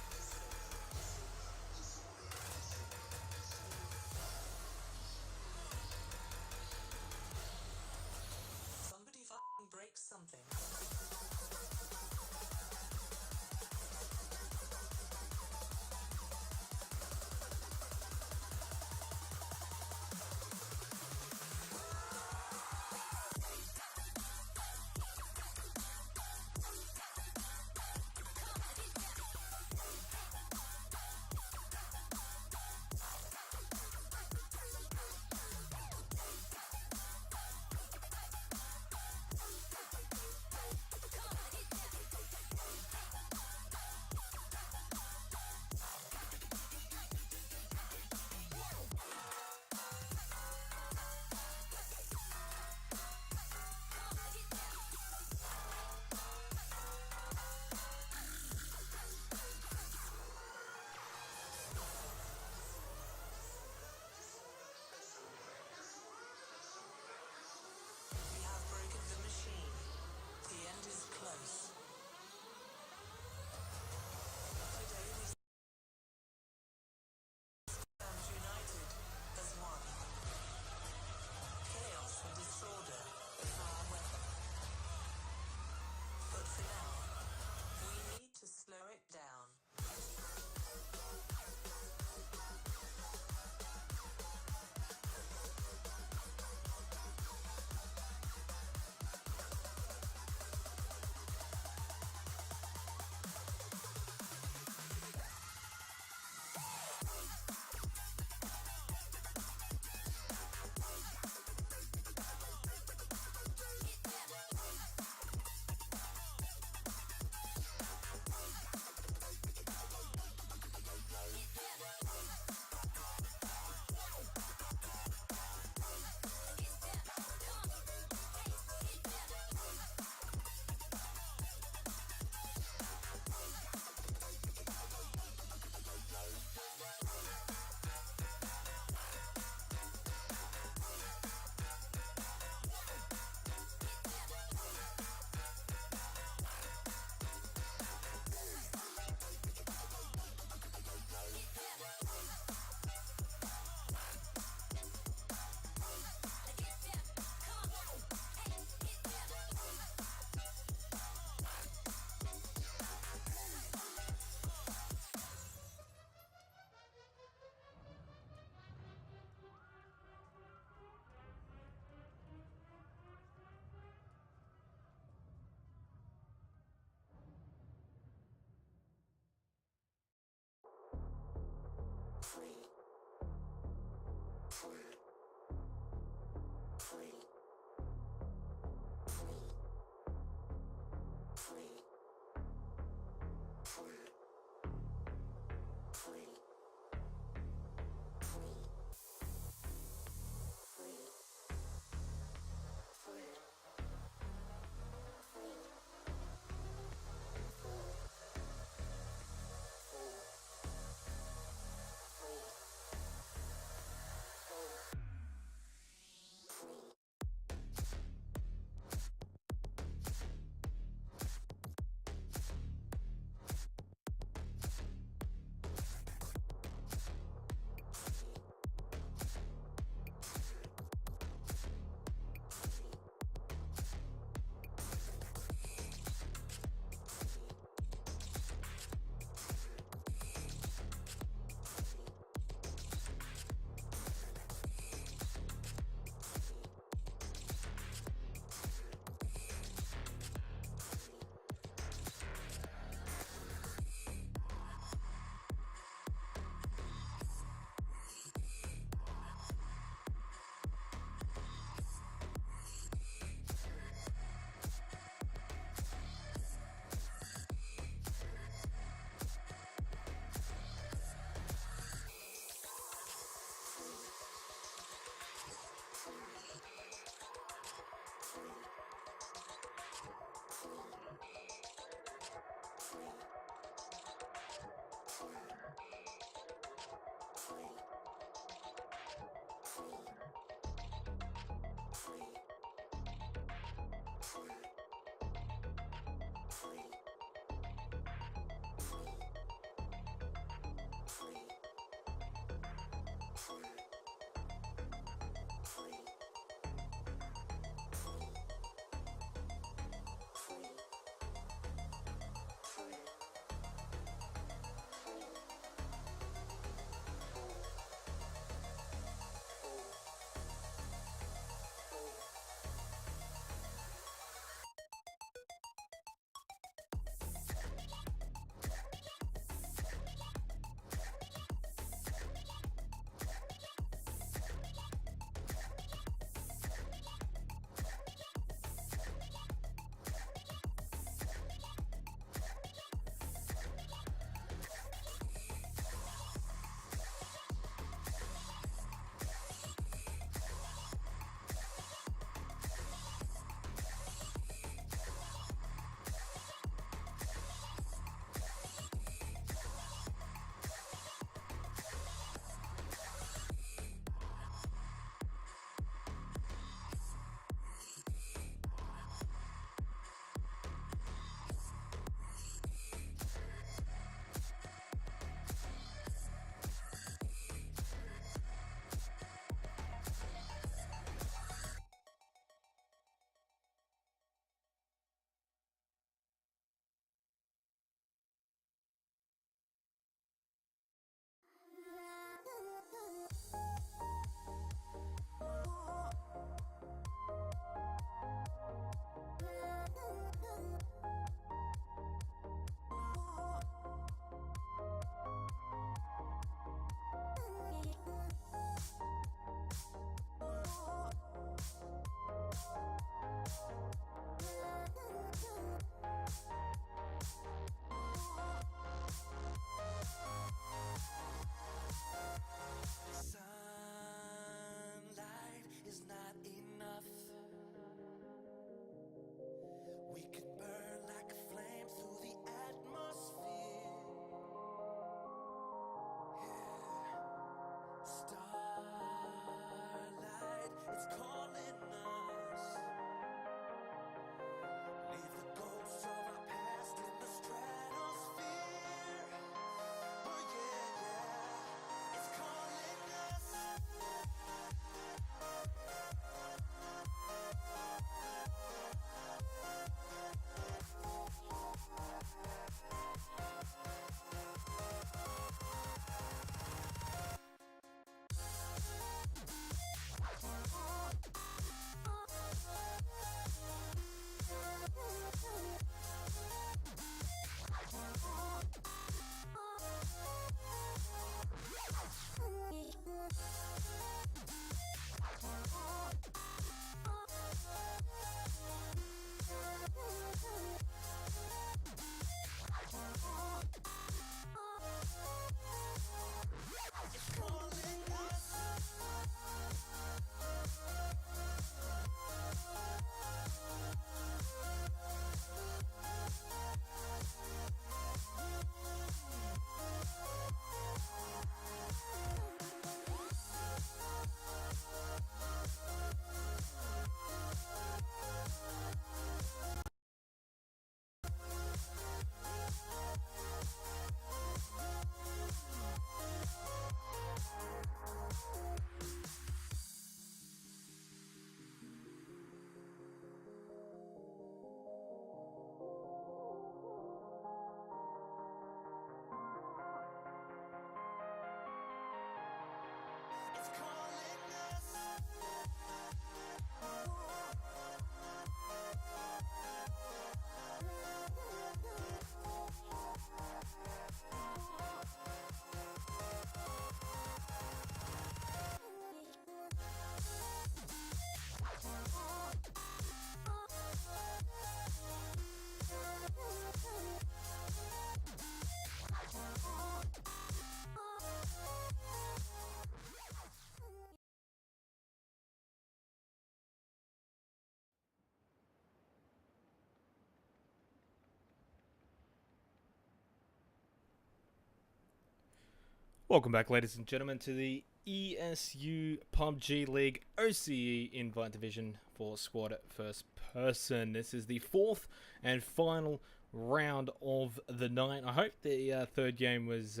Welcome back, ladies and gentlemen, to the ESU PUBG League OCE Invite Division for Squad First Person. This is the fourth and final round of the night. I hope the third game was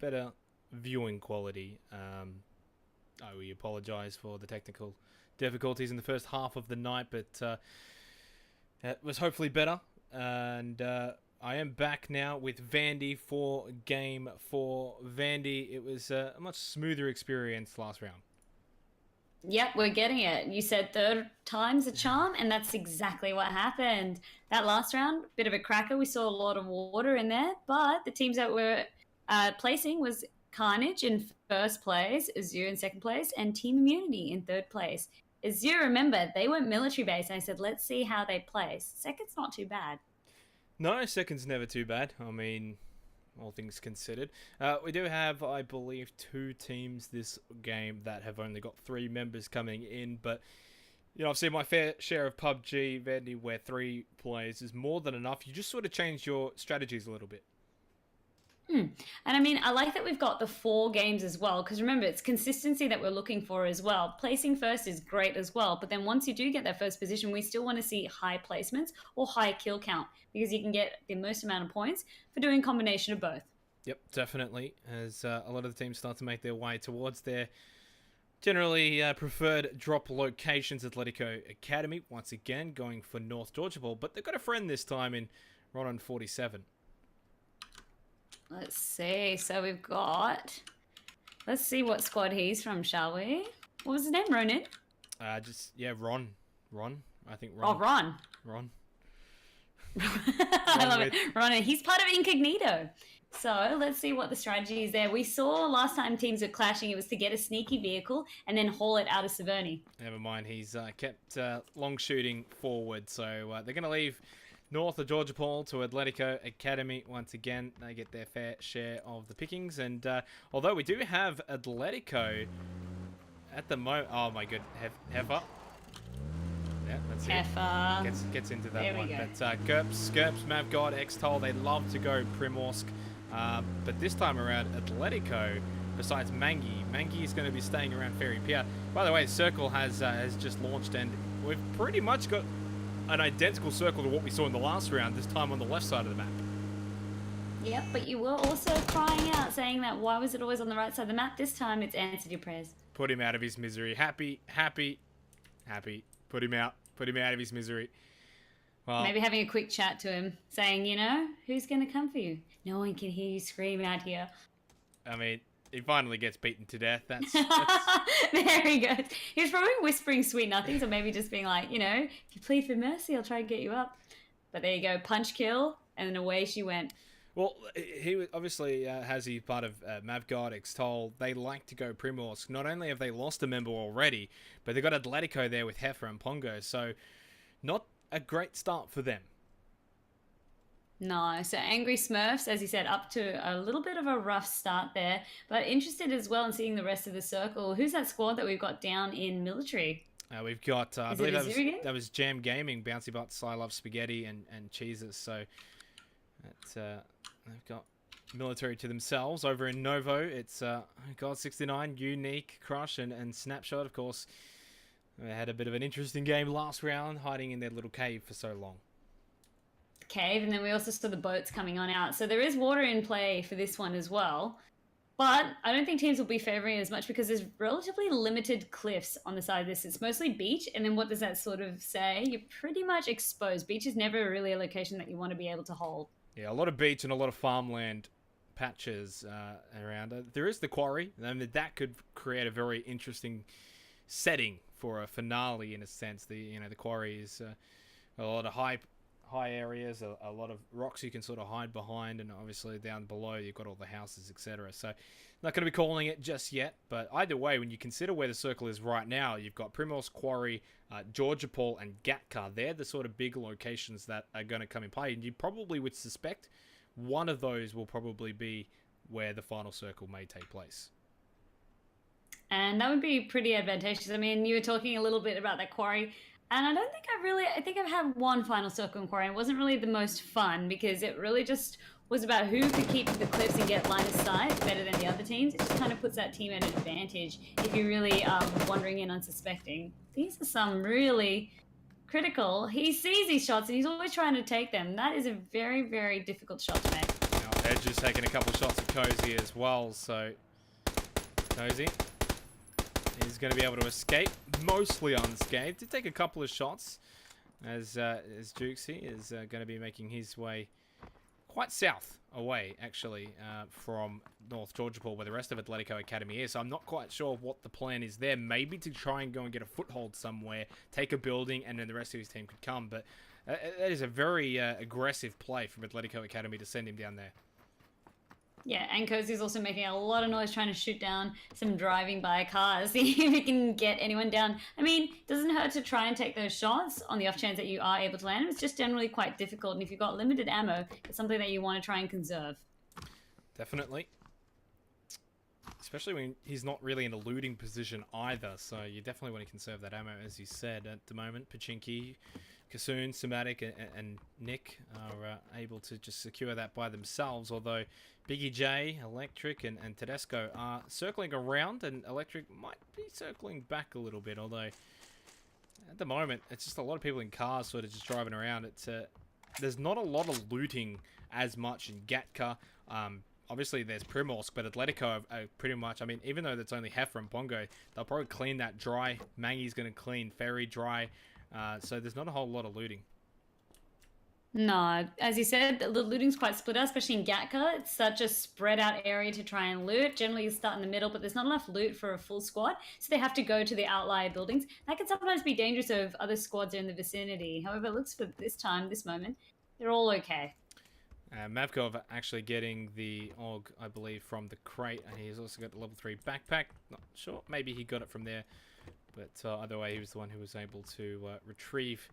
better viewing quality. We apologise for the technical difficulties in the first half of the night, but it was hopefully better. And I am back now with Vandy for game 4. Vandy, it was a much smoother experience last round.
Yep, we're getting it. You said third time's a charm, and that's exactly what happened. That last round, bit of a cracker. We saw a lot of water in there, but the teams that were placing was Carnage in first place, Azure in second place, and Team Immunity in third place. Azure, remember, they went military base, and I said, let's see how they place. Second's not too bad.
No, second's never too bad. I mean, all things considered. We do have, I believe, 2 teams this game that have only got 3 members coming in. But, you know, I've seen my fair share of PUBG, Vandy, where 3 players is more than enough. You just sort of change your strategies a little bit.
And I mean, I like that we've got the 4 games as well, because remember, it's consistency that we're looking for as well. Placing first is great as well, but then once you do get that first position, we still want to see high placements or high kill count, because you can get the most amount of points for doing a combination of both.
Yep, definitely. As a lot of the teams start to make their way towards their generally preferred drop locations, Atletico Academy, once again, going for North Georgia Ball, but they've got a friend this time in Ronan 47.
Let's see. So we've got... Let's see what squad he's from, shall we? What was his name? Ronan?
Ron. Ron? I think Ron.
Oh, Ron.
Ron.
I love it. Ronan. He's part of Incognito. So let's see what the strategy is there. We saw last time teams were clashing, it was to get a sneaky vehicle and then haul it out of Severny.
Never mind. He's kept long shooting forward. So they're going to leave North of Georgia Paul to Atletico Academy. Once again, they get their fair share of the pickings. And although we do have Atletico at the moment... Oh, my good. Heifer. Yeah, that's
Heifer.
it. Gets into that
there
one.
We go.
But Skirps, Mavgod, X-Toll, they love to go Primorsk. But this time around, Atletico, besides Mangi is going to be staying around Ferry Pier. By the way, Circle has just launched, and we've pretty much got an identical circle to what we saw in the last round, this time on the left side of the map.
Yep, but you were also crying out, saying that why was it always on the right side of the map? This time it's answered your prayers.
Put him out of his misery. Happy. Put him out of his misery. Well,
maybe having a quick chat to him, saying, you know, who's going to come for you? No one can hear you scream out here.
I mean, he finally gets beaten to death. That's...
There he goes. He was probably whispering sweet nothings, or maybe just being like, you know, if you plead for mercy, I'll try and get you up. But there you go, punch kill, and then away she went.
Well, he obviously has he part of Mavgod, X-Toll. They like to go Primorsk. Not only have they lost a member already, but they've got Atletico there with Heifer and Pongo. So, not a great start for them.
No, so Angry Smurfs, as you said, up to a little bit of a rough start there, but interested as well in seeing the rest of the circle. Who's that squad that we've got down in military?
We've got, I believe that was Jam Gaming, Bouncy Butts, I Love Spaghetti, and Cheeses. So that's, they've got military to themselves. Over in Novo, it's God 69, Unique, Crush, and Snapshot, of course. They had a bit of an interesting game last round, hiding in their little cave for so long.
Cave, and then we also saw the boats coming on out. So there is water in play for this one as well. But I don't think teams will be favouring it as much because there's relatively limited cliffs on the side of this. It's mostly beach, and then what does that sort of say? You're pretty much exposed. Beach is never really a location that you want to be able to hold.
Yeah, a lot of beach and a lot of farmland patches around. There is the quarry, and that could create a very interesting setting for a finale in a sense. The quarry is a lot of high areas, a lot of rocks you can sort of hide behind, and obviously down below you've got all the houses, etc. So not going to be calling it just yet, but either way, when you consider where the circle is right now, you've got Primorsk, Quarry, Georgia Paul, and Gatkar. They're the sort of big locations that are going to come in play, and you probably would suspect one of those will probably be where the final circle may take place.
And that would be pretty advantageous. I mean, you were talking a little bit about that quarry. And I think I've had one final circle in quarry. It wasn't really the most fun because it really just was about who could keep to the cliffs and get line of sight better than the other teams. It just kind of puts that team at an advantage if you're really wandering in unsuspecting. These are some really critical. He sees these shots and he's always trying to take them. That is a very, very difficult shot to make.
Now, Edge is taking a couple of shots at Cozy as well, so Cozy is going to be able to escape, mostly unscathed. Did take a couple of shots as Jukesy is going to be making his way quite south away, actually, from North Georgeport, where the rest of Atletico Academy is. So I'm not quite sure what the plan is there. Maybe to try and go and get a foothold somewhere, take a building, and then the rest of his team could come. But that is a very aggressive play from Atletico Academy to send him down there.
Yeah, and Cozy's also making a lot of noise trying to shoot down some driving by cars, see if he can get anyone down. I mean, doesn't hurt to try and take those shots on the off chance that you are able to land. It's just generally quite difficult, and if you've got limited ammo, it's something that you want to try and conserve.
Definitely. Especially when he's not really in a looting position either, so you definitely want to conserve that ammo, as you said. At the moment, Pachinki, Kasoon, Somatic, and Nick are able to just secure that by themselves, although Biggie J, Electric, and Tedesco are circling around, and Electric might be circling back a little bit, although at the moment, it's just a lot of people in cars sort of just driving around. There's not a lot of looting as much in Gatka. Obviously, there's Primorsk, but Atletico are pretty much, I mean, even though that's only Heifer and Pongo, they'll probably clean that dry. Mangy's going to clean Ferry dry. So there's not a whole lot of looting.
No, as you said, the looting's quite split out, especially in Gatka. It's such a spread out area to try and loot. Generally, you start in the middle, but there's not enough loot for a full squad, so they have to go to the outlier buildings. That can sometimes be dangerous if other squads are in the vicinity. However, it looks for this moment, they're all okay.
Mavkov actually getting the AUG, I believe, from the crate, and he's also got the level 3 backpack. Not sure, maybe he got it from there, but either way, he was the one who was able to retrieve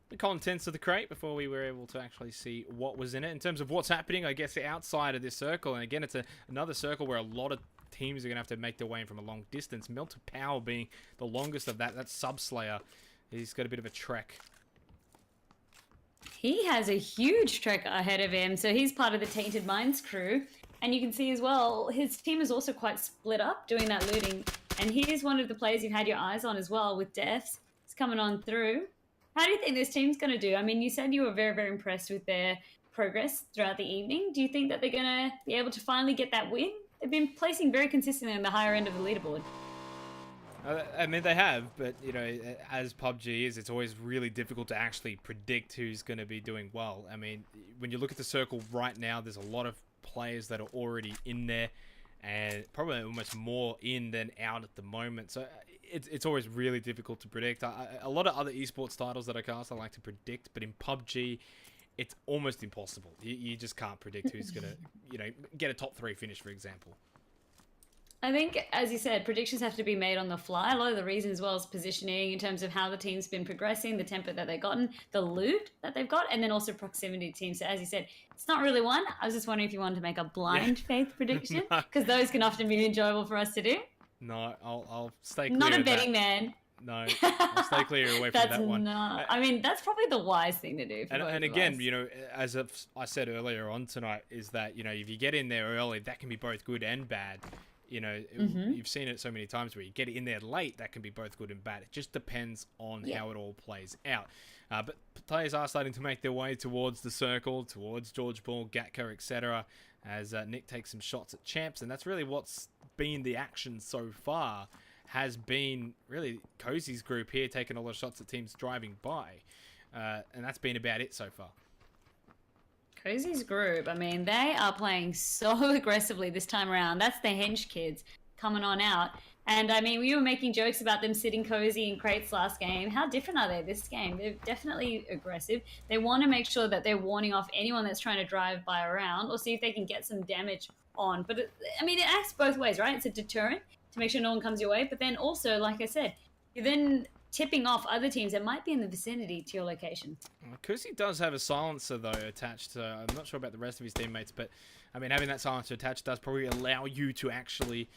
the contents of the crate before we were able to actually see what was in it. In terms of what's happening, I guess, outside of this circle, and again, it's another circle where a lot of teams are going to have to make their way in from a long distance. Melted Power being the longest of that. That's Subslayer. He's got a bit of a trek.
He has a huge trek ahead of him, so he's part of the Tainted Minds crew. And you can see as well, his team is also quite split up doing that looting. And he is one of the players you've had your eyes on as well with Deaths. He's coming on through. How do you think this team's going to do? I mean, you said you were very, very impressed with their progress throughout the evening. Do you think that they're going to be able to finally get that win? They've been placing very consistently on the higher end of the leaderboard.
I mean, they have, but, you know, as PUBG is, it's always really difficult to actually predict who's going to be doing well. I mean, when you look at the circle right now, there's a lot of players that are already in there, and probably almost more in than out at the moment. So it's always really difficult to predict. A lot of other esports titles that I cast, I like to predict, but in PUBG, it's almost impossible. You just can't predict who's going to, you know, get a top 3 finish, for example.
I think, as you said, predictions have to be made on the fly. A lot of the reason as well is positioning in terms of how the team's been progressing, the tempo that they've gotten, the loot that they've got, and then also proximity to teams. So as you said, it's not really one. I was just wondering if you wanted to make a blind faith prediction, because those can often be enjoyable for us to do.
No, I'll stay clear
Not a
of
betting
that.
Man.
No, I'll stay clear away from that one.
I mean, that's probably the wise thing to do.
And again, you know, as I said earlier on tonight, is that, you know, if you get in there early, that can be both good and bad. You know, you've seen it so many times where you get in there late, that can be both good and bad. It just depends on how it all plays out. But players are starting to make their way towards the circle, towards George Ball, Gatka, etc. As Nick takes some shots at champs. And that's really what's been the action so far, has been really Cozy's group here taking a lot of shots at teams driving by. And that's been about it so far.
Cozy's group, I mean, they are playing so aggressively this time around. That's the hench kids coming on out. And I mean, we were making jokes about them sitting cozy in crates last game. How different are they this game? They're definitely aggressive. They want to make sure that they're warning off anyone that's trying to drive by around or see if they can get some damage on. But I mean, it acts both ways, right? It's a deterrent to make sure no one comes your way. But then also, like I said, you're then tipping off other teams that might be in the vicinity to your location.
Cozy does have a silencer, though, attached to... I'm not sure about the rest of his teammates, but I mean, having that silencer attached does probably allow you to actually,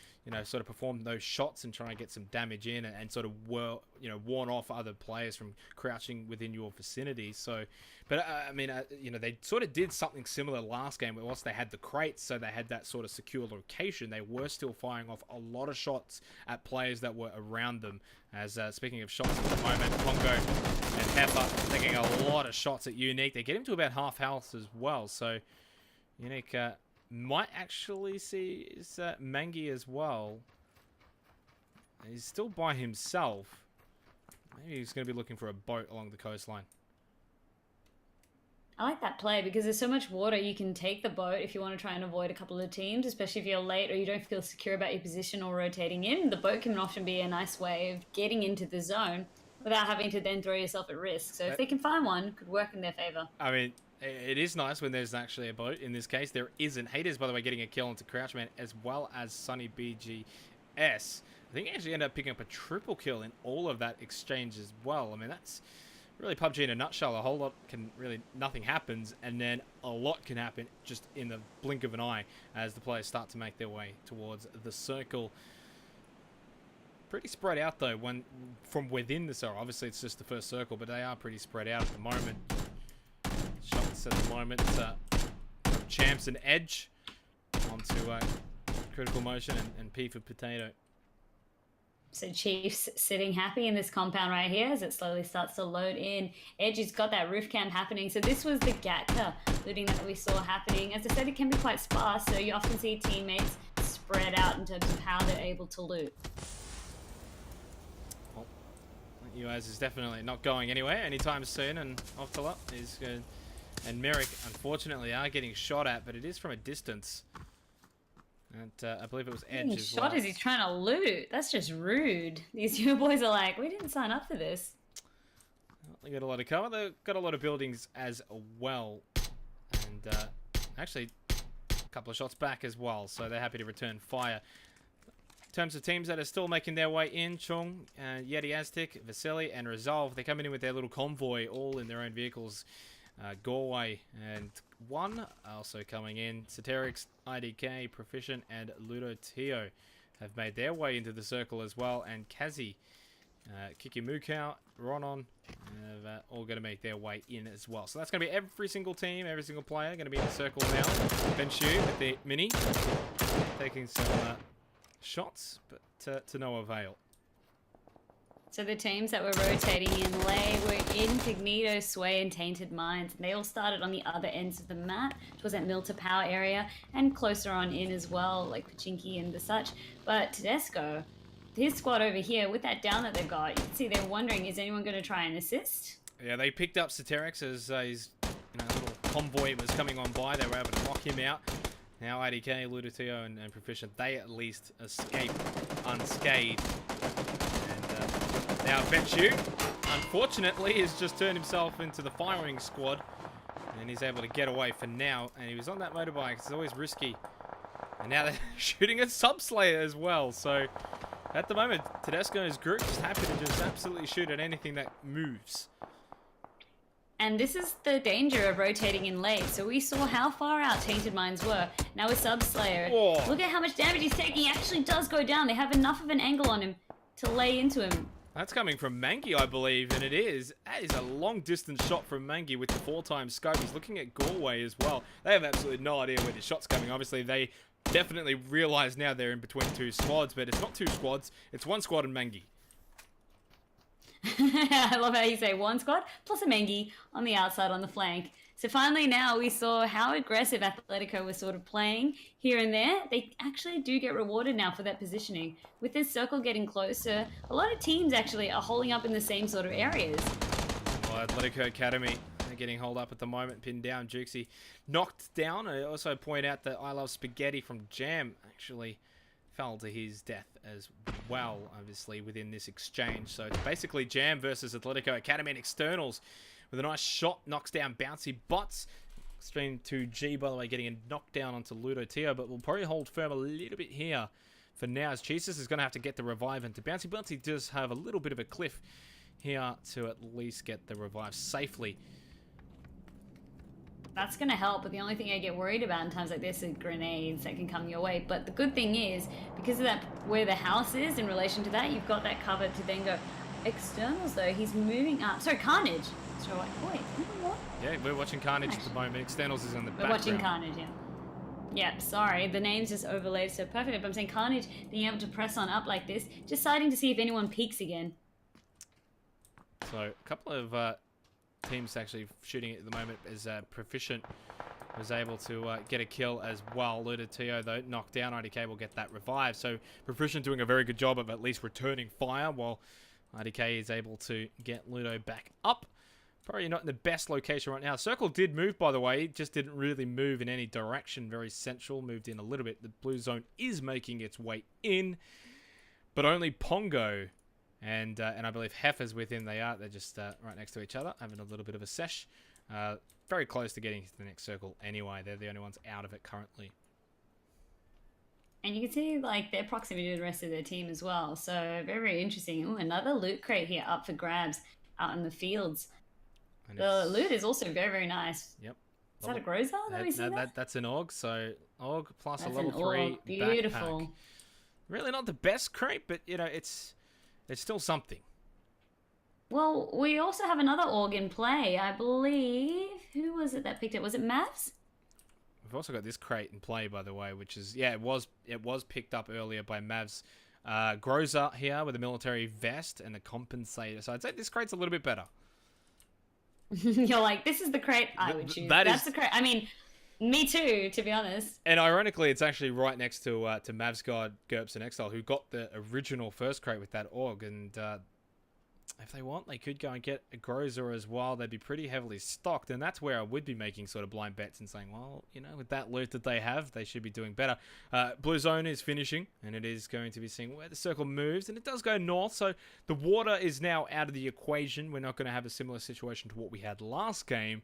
sort of perform those shots and try and get some damage in and sort of, warn off other players from crouching within your vicinity. So, but I mean, they sort of did something similar last game. Whilst they had the crates, so they had that sort of secure location, they were still firing off a lot of shots at players that were around them. As speaking of shots at the moment, Congo and Pepper taking a lot of shots at Unique. They get him to about half health as well. So Unique might actually see his Mangi as well. He's still by himself. Maybe he's going to be looking for a boat along the coastline.
I like that play because there's so much water. You can take the boat if you want to try and avoid a couple of teams, especially if you're late or you don't feel secure about your position or rotating in. The boat can often be a nice way of getting into the zone without having to then throw yourself at risk. So if they can find one, it could work in their favor.
I mean, it is nice when there's actually a boat. In this case, there isn't. Haters, by the way, getting a kill into Crouchman as well as Sunny BGS. I think he actually ended up picking up a triple kill in all of that exchange as well. I mean, that's really PUBG in a nutshell. A whole lot nothing happens, and then a lot can happen just in the blink of an eye as the players start to make their way towards the circle. Pretty spread out though, from within the circle. Obviously, it's just the first circle, but they are pretty spread out at the moment. Shots at the moment. Champs and Edge onto Critical Motion and P for Potato.
So Chiefs sitting happy in this compound right here as it slowly starts to load in. Edge has got that roof camp happening. So this was the Gatka looting that we saw happening. As I said, it can be quite sparse, so you often see teammates spread out in terms of how they're able to loot.
Well, UAS is definitely not going anywhere anytime soon, and Oftala is good. And Merrick, unfortunately, are getting shot at, but it is from a distance. And I believe it was Edge as well.
Shot as he's trying to loot. That's just rude. These young boys are like, we didn't sign up for this.
Well, they got a lot of cover. They've got a lot of buildings as well. And actually, a couple of shots back as well. So they're happy to return fire. In terms of teams that are still making their way in, Chung, Yeti Aztec, Vasily, and Resolve, they're coming in with their little convoy, all in their own vehicles. Gorway and one also coming in. Soterix, IDK, Proficient, and Ludo Tio have made their way into the circle as well. And Kazi, Kikimukau, Ronon have all going to make their way in as well. So that's going to be every single team, every single player going to be in the circle now. Benshu with the mini, taking some shots, but to no avail.
So the teams that were rotating in Lay were Incognito, Sway, and Tainted Minds. And they all started on the other ends of the map, towards that Milta Power area, and closer on in as well, like Pachinki and the such. But Tedesco, his squad over here, with that down that they've got, you can see they're wondering, is anyone going to try and assist?
Yeah, they picked up Soterix as his little convoy was coming on by. They were able to knock him out. Now IDK, Ludatio, and Proficient, they at least escape unscathed. Now Benshu, unfortunately, has just turned himself into the firing squad, and he's able to get away for now. And he was on that motorbike. It's always risky. And now they're shooting at Subslayer as well. So at the moment, Tedesco and his group just happy to just absolutely shoot at anything that moves.
And this is the danger of rotating in late. So we saw how far out Tainted Minds were. Now with Subslayer, look at how much damage he's taking. He actually does go down. They have enough of an angle on him to lay into him.
That's coming from Mangi, I believe, and it is. That is a long-distance shot from Mangi with the 4x scope. He's looking at Galway as well. They have absolutely no idea where the shot's coming. Obviously, they definitely realise now they're in between two squads, but it's not two squads. It's one squad and Mangi.
I love how you say one squad plus a Mengi on the outside on the flank. So finally now we saw how aggressive Atletico was sort of playing here and there. They actually do get rewarded now for that positioning. With this circle getting closer, a lot of teams actually are holding up in the same sort of areas.
Well, Atletico Academy, they're getting holed up at the moment, pinned down. Jukesy knocked down. I also point out that I Love Spaghetti from Jam actually fell to his death as well, obviously, within this exchange. So it's basically Jam versus Atletico Academy and Externals. With a nice shot, knocks down Bouncy Butts. Extreme 2G, by the way, getting a knockdown onto Ludo Tio, but we'll probably hold firm a little bit here for now, as Jesus is going to have to get the revive into Bouncy Butts. He does have a little bit of a cliff here to at least get the revive safely.
That's going to help, but the only thing I get worried about in times like this are grenades that can come your way. But the good thing is, because of that, where the house is in relation to that, you've got that cover to then go. Externals, though, he's moving up. Sorry, Carnage. So, wait, what?
Yeah, we're watching Carnage at the moment. Externals is in the background.
We're watching Carnage, yeah. Yep, sorry, the names just overlaid so perfectly. But I'm saying Carnage being able to press on up like this, just deciding to see if anyone peeks again.
So, a couple of teams actually shooting at the moment as Proficient was able to get a kill as well. Luda Tio, though, knocked down. IDK will get that revive. So, Proficient doing a very good job of at least returning fire, while IDK is able to get Ludo back up. Probably not in the best location right now. Circle did move, by the way. It just didn't really move in any direction. Very central. Moved in a little bit. The blue zone is making its way in. But only Pongo and I believe Heifer's with him. They're just right next to each other, having a little bit of a sesh. Very close to getting to the next circle anyway. They're the only ones out of it currently.
And you can see like their proximity to the rest of their team as well. So very, very interesting. Ooh, another loot crate here up for grabs out in the fields. And the loot is also very, very nice.
Yep.
Is that a Groza that we see there?
That's an AUG. So AUG plus
that's
a level 3
beautiful
backpack. Really not the best crate, but you know it's still something.
Well, we also have another AUG in play. I believe, who was it that picked it? Was it Mavs?
We've also got this crate in play, by the way, which is, yeah, it was picked up earlier by Mavs. Groza here with a military vest and a compensator. So I'd say this crate's a little bit better.
You're like, this is the crate I would choose. That's the crate. I mean, me too, to be honest.
And ironically, it's actually right next to Mavs God, GURPS, and Exile, who got the original first crate with that AUG. And if they want, they could go and get a Groza as well. They'd be pretty heavily stocked. And that's where I would be making sort of blind bets and saying, well, you know, with that loot that they have, they should be doing better. Blue Zone is finishing, and it is going to be seeing where the circle moves. And it does go north, so the water is now out of the equation. We're not going to have a similar situation to what we had last game.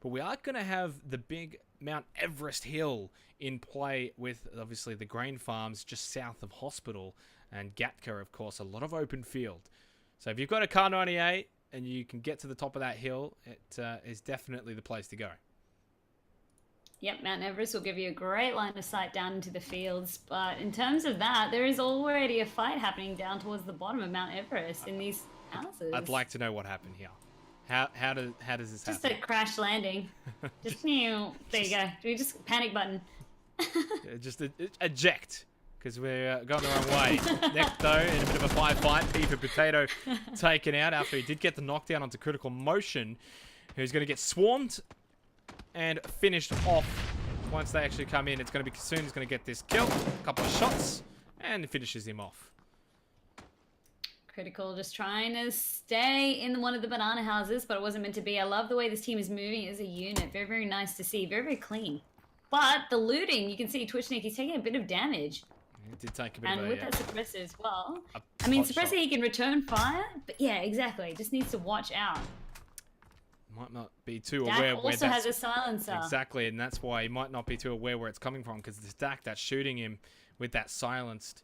But we are going to have the big Mount Everest Hill in play with, obviously, the grain farms just south of Hospital. And Gatka, of course, a lot of open field. So if you've got a Car 98 and you can get to the top of that hill, it is definitely the place to go.
Yep, Mount Everest will give you a great line of sight down into the fields. But in terms of that, there is already a fight happening down towards the bottom of Mount Everest in these houses.
I'd like to know what happened here. How does this happen?
Just a crash landing. Just new. There you go. We just panic button.
Just eject. Because we're going the wrong way. Next, though, in a bit of a firefight, P for Potato taken out after he did get the knockdown onto Critical Motion, who's going to get swarmed and finished off. Once they actually come in, it's going to be Soon is going to get this kill. A couple of shots, and finishes him off.
Critical just trying to stay in one of the banana houses, but it wasn't meant to be. I love the way this team is moving as a unit. Very, very nice to see. Very, very clean. But the looting, you can see Twitchnik, he's taking a bit of damage.
It did take a bit
and
of a,
with that suppressor as well. I mean, suppressor, he can return fire, but yeah, exactly. Just needs to watch out.
Might not be too
Dak
aware where
also has a silencer.
Exactly, and that's why he might not be too aware where it's coming from, because the Dak that's shooting him with that silenced.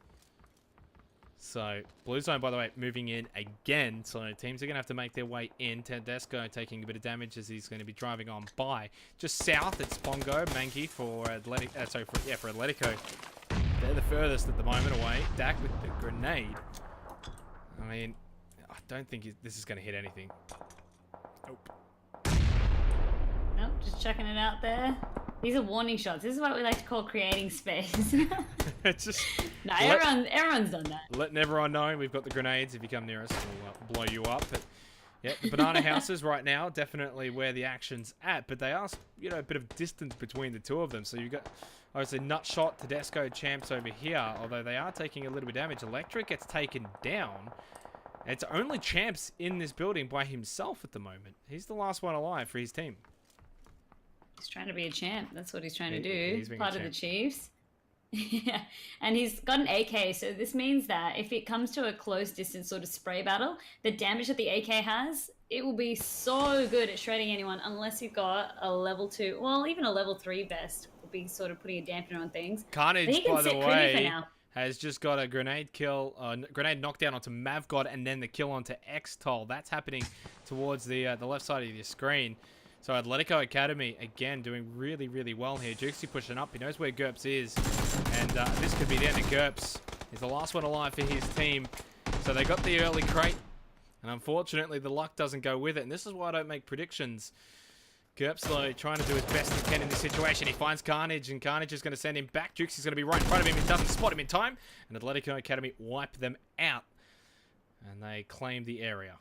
So, Blue Zone, by the way, moving in again. So, teams are going to have to make their way in. Tedesco taking a bit of damage as he's going to be driving on by. Just south, it's Pongo, Mankey for Atletico. They're the furthest at the moment away. Dak with the grenade. I mean, I don't think this is going to hit anything. Nope.
Nope, just checking it out there. These are warning shots. This is what we like to call creating space.
It's just...
No, everyone's done that.
Letting everyone know we've got the grenades. If you come near us, we'll blow you up. But yeah, the banana houses right now, definitely where the action's at. But they are, you know, a bit of distance between the two of them. So you've got... Obviously, Nutshot, Tedesco, Champs over here, although they are taking a little bit of damage. Electric gets taken down. It's only Champs in this building by himself at the moment. He's the last one alive for his team.
He's trying to be a champ. That's what he's trying to do.
He's
part of the Chiefs. Yeah, and he's got an AK, so this means that if it comes to a close distance sort of spray battle, the damage that the AK has, it will be so good at shredding anyone unless you've got a level 2, well, even a level 3 vest will be sort of putting a dampener on things.
Carnage, by the way, has just got a grenade kill, grenade knockdown onto Mavgod and then the kill onto Xtol. That's happening towards the left side of your screen. So Atletico Academy, again, doing really, really well here. Juxie pushing up. He knows where GURPS is. And this could be the end of GURPS. He's the last one alive for his team. So they got the early crate. And unfortunately, the luck doesn't go with it. And this is why I don't make predictions. GURPS, though, trying to do his best he can in this situation. He finds Carnage, and Carnage is going to send him back. Juxie's going to be right in front of him. He doesn't spot him in time. And Atletico Academy wipe them out. And they claim the area.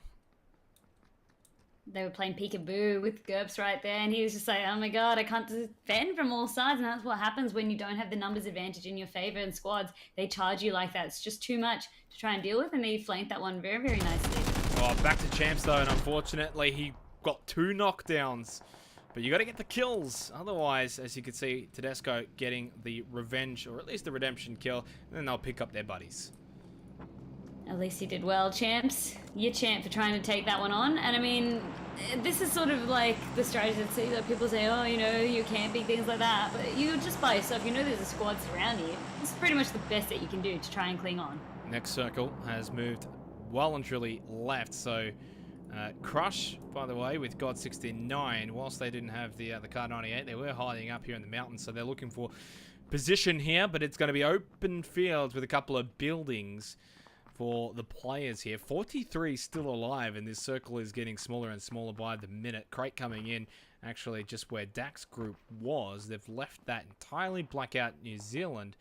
They were playing peekaboo with GURPS right there, and he was just like, oh my god, I can't defend from all sides. And that's what happens when you don't have the numbers advantage in your favor in squads. They charge you like that. It's just too much to try and deal with, and he flanked that one very, very nicely.
Oh, back to Champs, though, and unfortunately, he got 2 knockdowns. But you got to get the kills. Otherwise, as you can see, Tedesco getting the revenge, or at least the redemption kill, and then they'll pick up their buddies.
At least he did well, Champs. You're champ for trying to take that one on. And I mean, this is sort of like the strategy that see that people say, oh, you know, you're camping, things like that. But you're just by yourself. You know there's a squad surrounding you. This is pretty much the best that you can do to try and cling on.
Next circle has moved well and truly left. So Crush, by the way, with God 69, whilst they didn't have the Car 98, they were hiding up here in the mountains. So they're looking for position here, but it's going to be open fields with a couple of buildings for the players here. 43 still alive, and this circle is getting smaller and smaller by the minute. Crate coming in, actually, just where Dak's group was. They've left that entirely. Blackout New Zealand.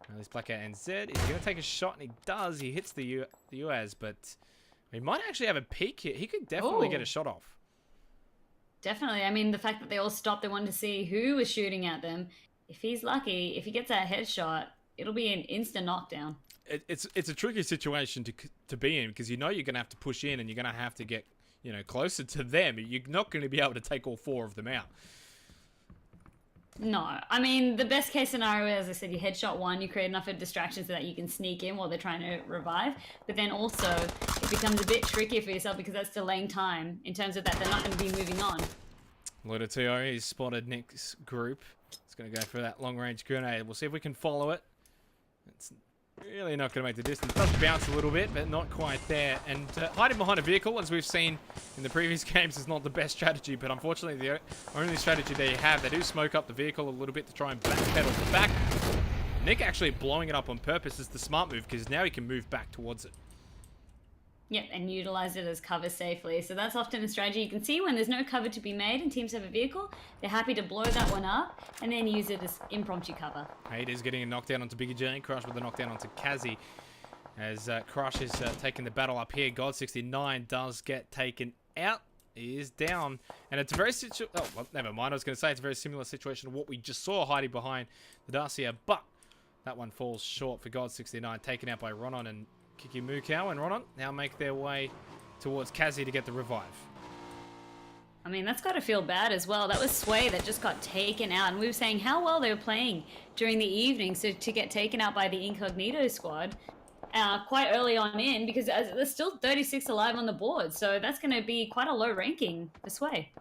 Now this Blackout NZ is going to take a shot, and he does. He hits the UAZ, but he might actually have a peek here. He could definitely get a shot off.
Definitely. I mean, the fact that they all stopped, they wanted to see who was shooting at them. If he's lucky, if he gets that headshot, it'll be an instant knockdown.
It's a tricky situation to be in, because you know you're going to have to push in, and you're going to have to get, you know, closer to them. You're not going to be able to take all 4 of them out.
No, I mean, the best case scenario, as I said, you headshot one, you create enough of distractions so that you can sneak in while they're trying to revive. But then also, it becomes a bit trickier for yourself because that's delaying time in terms of that they're not going to be moving on.
Lutatio, he's spotted Nick's group. He's going to go for that long-range grenade. We'll see if we can follow it. It's really not going to make the distance. It does bounce a little bit, but not quite there. And hiding behind a vehicle, as we've seen in the previous games, is not the best strategy. But unfortunately, the only strategy they have, they do smoke up the vehicle a little bit to try and backpedal the back. Nick actually blowing it up on purpose is the smart move, because now he can move back towards it.
Yep, and utilize it as cover safely. So that's often a strategy. You can see when there's no cover to be made and teams have a vehicle, they're happy to blow that one up and then use it as impromptu cover.
Hade is getting a knockdown onto Biggie J. Crush with a knockdown onto Kazi. As Crush is taking the battle up here. God 69 does get taken out. He is down. And it's a very oh, well, never mind. I was going to say it's a very similar situation to what we just saw hiding behind the Dacia. But that one falls short for God 69. Taken out by Ronon and Kiki Mukau, and Ronon now make their way towards Kazi to get the revive.
I mean, that's got to feel bad as well. That was Sway that just got taken out, and we were saying how well they were playing during the evening, so to get taken out by the Incognito squad quite early on in, because there's still 36 alive on the board, so that's going to be quite a low ranking for Sway.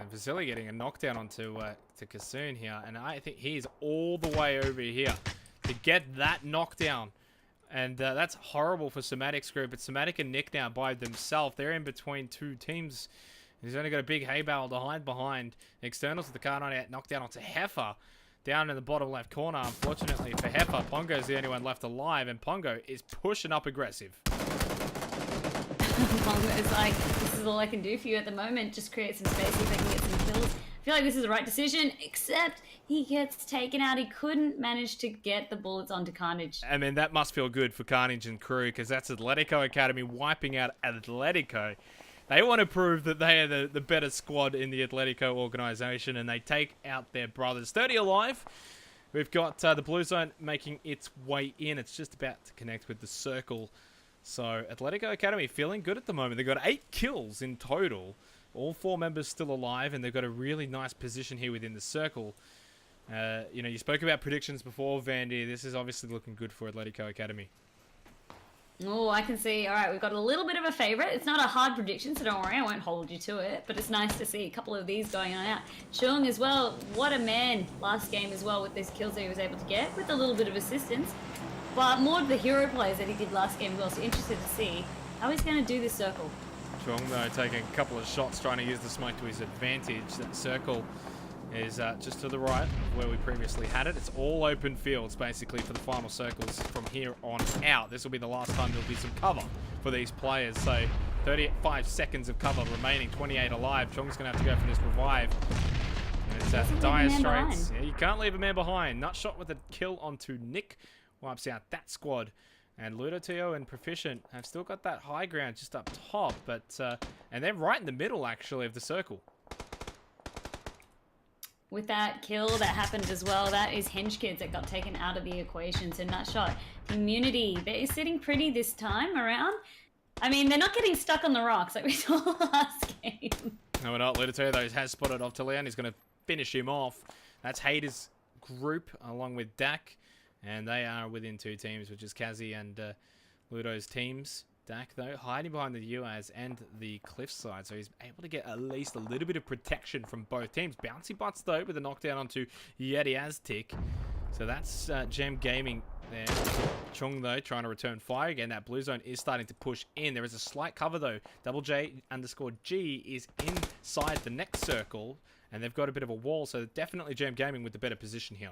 Vasily getting a knockdown onto to Kasoon here, and I think he's all the way over here to get that knockdown. And that's horrible for Somatic's group. But Somatic and Nick now by themselves. They're in between 2 teams. He's only got a big hay bale to hide behind. Externals with the car 98 knockdown onto Heifer. Down in the bottom left corner. Unfortunately for Heifer, Pongo's the only one left alive. And Pongo is pushing up aggressive.
Pongo's like, this is all I can do for you at the moment. Just create some space so I can get some kills. I feel like this is the right decision, except he gets taken out. He couldn't manage to get the bullets onto Carnage.
I mean, that must feel good for Carnage and crew, because that's Atletico Academy wiping out Atletico. They want to prove that they are the better squad in the Atletico organization, and they take out their brothers. 30 alive. We've got the Blue Zone making its way in. It's just about to connect with the circle. So Atletico Academy feeling good at the moment. They've got 8 kills in total. All 4 members still alive, and they've got a really nice position here within the circle. You know, you spoke about predictions before, Vandy. This is obviously looking good for Atletico Academy.
Oh, I can see. All right, we've got a little bit of a favourite. It's not a hard prediction, so don't worry, I won't hold you to it. But it's nice to see a couple of these going on out. Chung as well, what a man last game as well with those kills that he was able to get, with a little bit of assistance. But more of the hero plays that he did last game as well, so interested to see how he's going to do this circle.
Chong, though, taking a couple of shots, trying to use the smoke to his advantage. That circle is just to the right of where we previously had it. It's all open fields, basically, for the final circles from here on out. This will be the last time there'll be some cover for these players. So 35 seconds of cover remaining, 28 alive. Chong's going to have to go for this revive. And it's dire straits. Yeah, you can't leave a man behind. Nutshot with a kill onto Nick. Wipes out that squad. And Ludo, Teo, and Proficient have still got that high ground just up top. But and they're right in the middle, actually, of the circle.
With that kill that happened as well, that is Henge Kids that got taken out of the equation. So Nutshot, Immunity, they're sitting pretty this time around. I mean, they're not getting stuck on the rocks like we saw last game.
No, we're not. Ludo, though, has spotted off Talian. He's going to finish him off. That's Hader's group along with Dak. And they are within 2 teams, which is Kazi and Ludo's teams. Dak, though, hiding behind the UAS and the cliffside, so he's able to get at least a little bit of protection from both teams. Bouncy Butts, though, with a knockdown onto Yeti Aztic. So that's Gem Gaming there. Chung, though, trying to return fire again. That blue zone is starting to push in. There is a slight cover, though. Double J_G is inside the next circle, and they've got a bit of a wall, so definitely Gem Gaming with the better position here.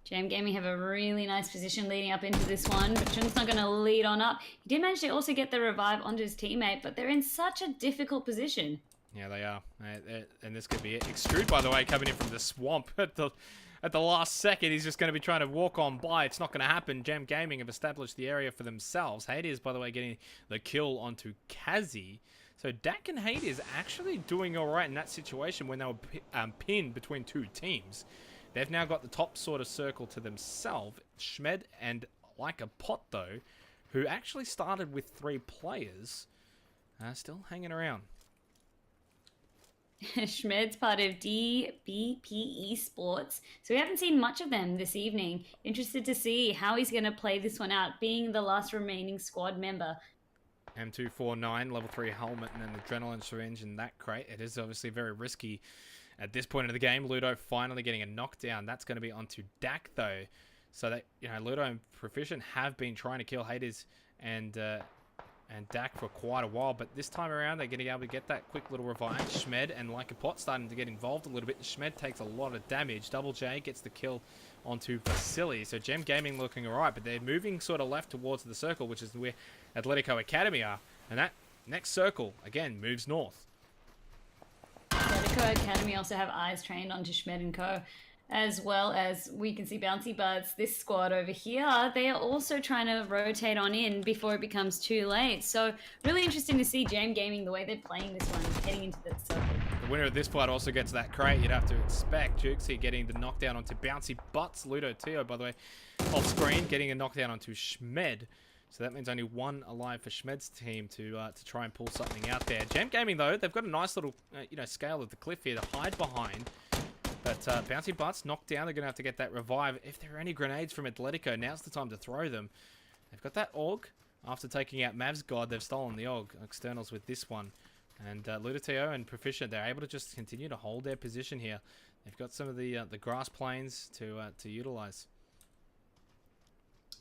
Jam Gaming have a really nice position leading up into this one, but Chung's not going to lead on up. He did manage to also get the revive onto his teammate, but they're in such a difficult position.
Yeah, they are. And this could be it. Extrude, by the way, coming in from the swamp at the last second. He's just going to be trying to walk on by. It's not going to happen. Jam Gaming have established the area for themselves. Hades, by the way, getting the kill onto Kazi. So Dak and Hades actually doing all right in that situation when they were pinned between 2 teams. They've now got the top sort of circle to themselves. Schmed and Like a Pot, though, who actually started with 3 players, still hanging around.
Schmed's part of DBP Esports, so we haven't seen much of them this evening. Interested to see how he's going to play this one out, being the last remaining squad member.
M249, level 3 helmet, and an adrenaline syringe in that crate. It is obviously very risky. At this point in the game, Ludo finally getting a knockdown. That's going to be onto Dak, though. So that, you know, Ludo and Proficient have been trying to kill Hades and Dak for quite a while, but this time around they're going to be able to get that quick little revive. Schmed and Like a Pot starting to get involved a little bit. Schmed takes a lot of damage. Double J gets the kill onto Vasily. So Gem Gaming looking alright, but they're moving sort of left towards the circle, which is where Atletico Academy are. And that next circle, again, moves north.
Atletico Academy also have eyes trained onto Schmed and Co. As well as we can see Bouncy Buds, this squad over here, they are also trying to rotate on in before it becomes too late. So really interesting to see Jam Gaming, the way they're playing this one, heading into the circle.
The winner of this fight also gets that crate, you'd have to expect. Jukesy getting the knockdown onto Bouncy Butts. Ludo Teo, by the way, off screen, getting a knockdown onto Schmed. So that means only 1 alive for Schmed's team to try and pull something out there. Jam Gaming, though, they've got a nice little scale of the cliff here to hide behind. But Bouncy Butts knocked down. They're going to have to get that revive. If there are any grenades from Atletico, now's the time to throw them. They've got that AUG. After taking out Mav's God, they've stolen the AUG. Externals with this one. And Ludateo and Proficient, they're able to just continue to hold their position here. They've got some of the grass plains to utilize.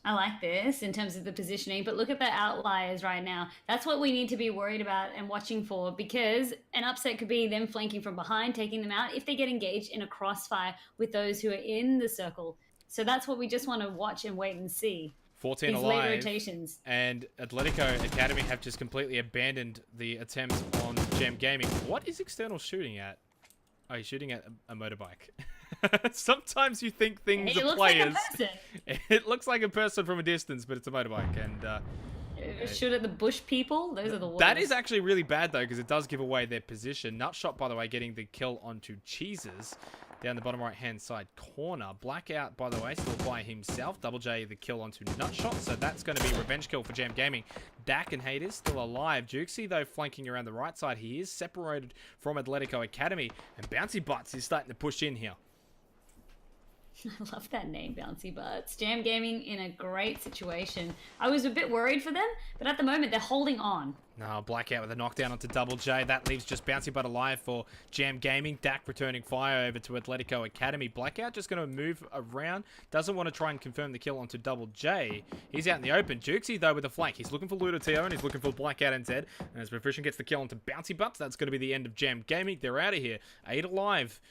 I like this in terms of the positioning, but look at the outliers right now. That's what we need to be worried about and watching for, because an upset could be them flanking from behind, taking them out if they get engaged in a crossfire with those who are in the circle. So that's what we just want to watch and wait and see.
14
These
alive.
late rotations.
And Atletico Academy have just completely abandoned the attempt on Gem Gaming. What is External shooting at? Oh, he's shooting at a motorbike. Sometimes you think things are players.
Like
it looks like a person from a distance, but it's a motorbike. And
shoot at the bush people. Those are the worst.
That is actually really bad though, because it does give away their position. Nutshot, by the way, getting the kill onto Cheeses down the bottom right hand side corner. Blackout, by the way, still by himself. Double J the kill onto Nutshot, so that's going to be revenge kill for Jam Gaming. Dak and Haters still alive. Jukesy, though, flanking around the right side. He is separated from Atletico Academy, and Bouncy Butts is starting to push in here.
I love that name, Bouncy Butts. Jam Gaming in a great situation. I was a bit worried for them, but at the moment they're holding on.
No, Blackout with a knockdown onto Double J. That leaves just Bouncy Butt alive for Jam Gaming. Dak returning fire over to Atletico Academy. Blackout just going to move around. Doesn't want to try and confirm the kill onto Double J. He's out in the open. Jukesy, though, with a flank. He's looking for Ludatio and he's looking for Blackout NZ. And as Proficient gets the kill onto Bouncy Butts, that's going to be the end of Jam Gaming. They're out of here. 8 alive.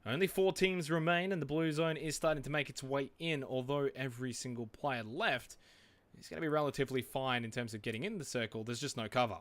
Only 4 teams remain, and the blue zone is starting to make its way in, although every single player left is going to be relatively fine in terms of getting in the circle. There's just no cover.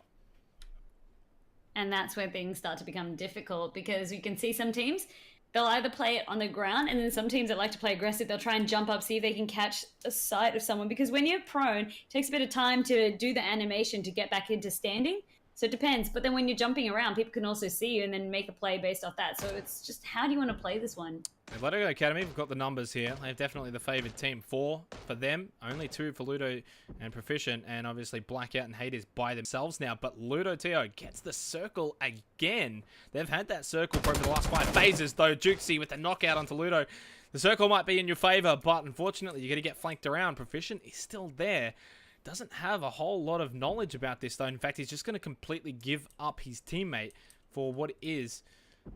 And that's where things start to become difficult, because you can see some teams, they'll either play it on the ground, and then some teams that like to play aggressive, they'll try and jump up, see if they can catch a sight of someone, because when you're prone, it takes a bit of time to do the animation to get back into standing. So it depends. But then when you're jumping around, people can also see you and then make a play based off that. So it's just, how do you want to play this one?
Atletico Academy, we've got the numbers here. They're definitely the favoured team. 4 for them, only 2 for Ludo and Proficient, and obviously Blackout and Hades by themselves now. But Ludo Tio gets the circle again. They've had that circle for over the last 5 phases, though. Jukesy with the knockout onto Ludo. The circle might be in your favour, but unfortunately you're going to get flanked around. Proficient is still there. Doesn't have a whole lot of knowledge about this, though. In fact, he's just going to completely give up his teammate for what is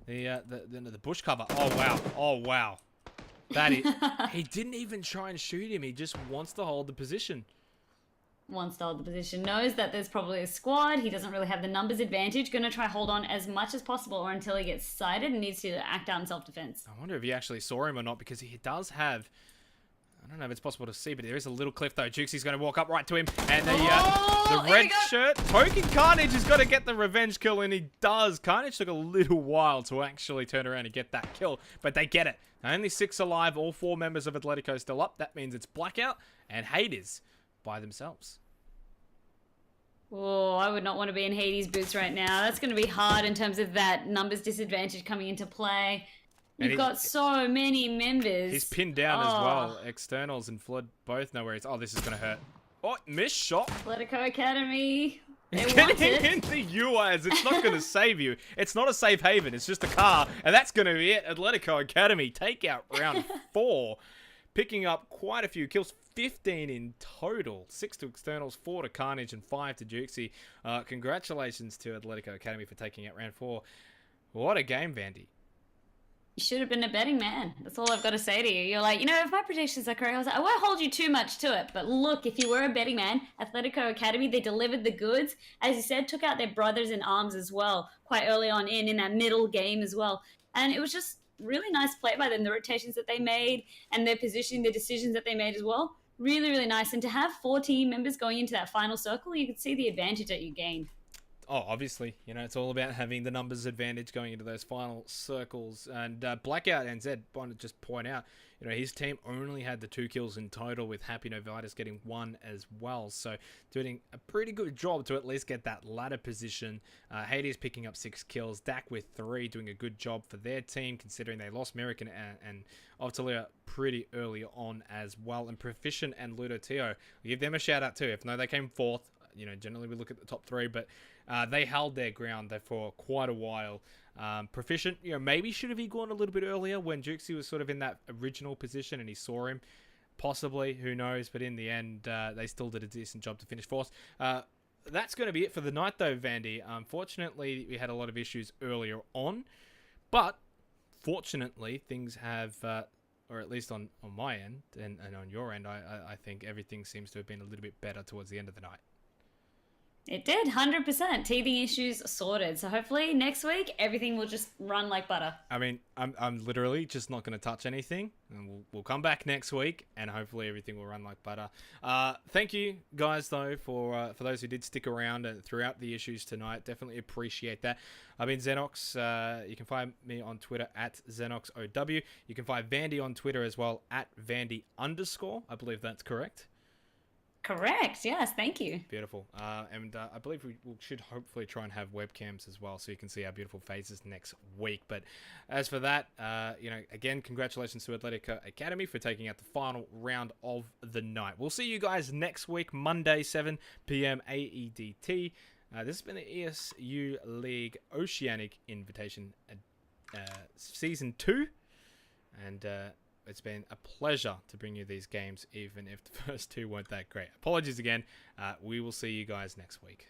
the bush cover. Oh, wow. Oh, wow. That is... He didn't even try and shoot him. He just wants to hold the position.
Wants to hold the position. Knows that there's probably a squad. He doesn't really have the numbers advantage. Going to try hold on as much as possible or until he gets sighted and needs to act out in self-defense.
I wonder if he actually saw him or not, because he does have... I don't know if it's possible to see, but there is a little cliff, though. Jukesy's going to walk up right to him. And the red shirt, Token Carnage has got to get the revenge kill, and he does. Carnage took a little while to actually turn around and get that kill, but they get it. Only 6 alive, all 4 members of Atletico still up. That means it's Blackout and Hades by themselves.
Oh, I would not want to be in Hades' boots right now. That's going to be hard in terms of that numbers disadvantage coming into play. You've got so many members.
He's pinned down as well. Externals and Flood both know where he's... Oh, this is going to hurt. Oh, missed shot.
Atletico Academy.
Getting in the UIs. It's not going to save you. It's not a safe haven. It's just a car. And that's going to be it. Atletico Academy take out round 4. Picking up quite a few kills. 15 in total. 6 to externals, 4 to Carnage, and 5 to Jukesy. Congratulations to Atletico Academy for taking out round 4. What a game, Vandy.
You should have been a betting man. That's all I've got to say to you. You're like, if my predictions are correct, I won't hold you too much to it. But look, if you were a betting man, Atletico Academy, they delivered the goods. As you said, took out their brothers in arms as well, quite early on in that middle game as well. And it was just really nice play by them, the rotations that they made and their positioning, the decisions that they made as well. Really, really nice. And to have 4 team members going into that final circle, you could see the advantage that you gained.
Oh, obviously, it's all about having the numbers advantage going into those final circles. And Blackout NZ, want to just point out, his team only had the 2 kills in total, with Happy Novitas getting 1 as well. So doing a pretty good job to at least get that ladder position. Hades picking up 6 kills. Dak with 3, doing a good job for their team, considering they lost Merrick and Ovtalia pretty early on as well. And Proficient and Ludo Tio, we give them a shout out too. If no, they came 4th. Generally we look at the top 3, but they held their ground there for quite a while. Proficient, maybe should have he gone a little bit earlier when Jukesy was sort of in that original position and he saw him. Possibly, who knows? But in the end, they still did a decent job to finish 4th. That's going to be it for the night, though, Vandy. Unfortunately, we had a lot of issues earlier on, but fortunately, things have, or at least on my end and on your end, I think everything seems to have been a little bit better towards the end of the night.
It did, 100%. Teething issues sorted. So hopefully next week, everything will just run like butter.
I mean, I'm literally just not going to touch anything. And we'll come back next week, and hopefully everything will run like butter. Thank you, guys, though, for those who did stick around throughout the issues tonight. Definitely appreciate that. I've been Xenox. You can find me on Twitter at XenoxOW. You can find Vandy on Twitter as well, at Vandy_. I believe that's correct.
Correct. Yes. Thank you.
Beautiful. And I believe we should hopefully try and have webcams as well, so you can see our beautiful faces next week. But as for that, again, congratulations to Atletico Academy for taking out the final round of the night. We'll see you guys next week, Monday, 7 p.m. AEDT. This has been the ESU League Oceanic Invitation Season 2. And it's been a pleasure to bring you these games, even if the first two weren't that great. Apologies again. We will see you guys next week.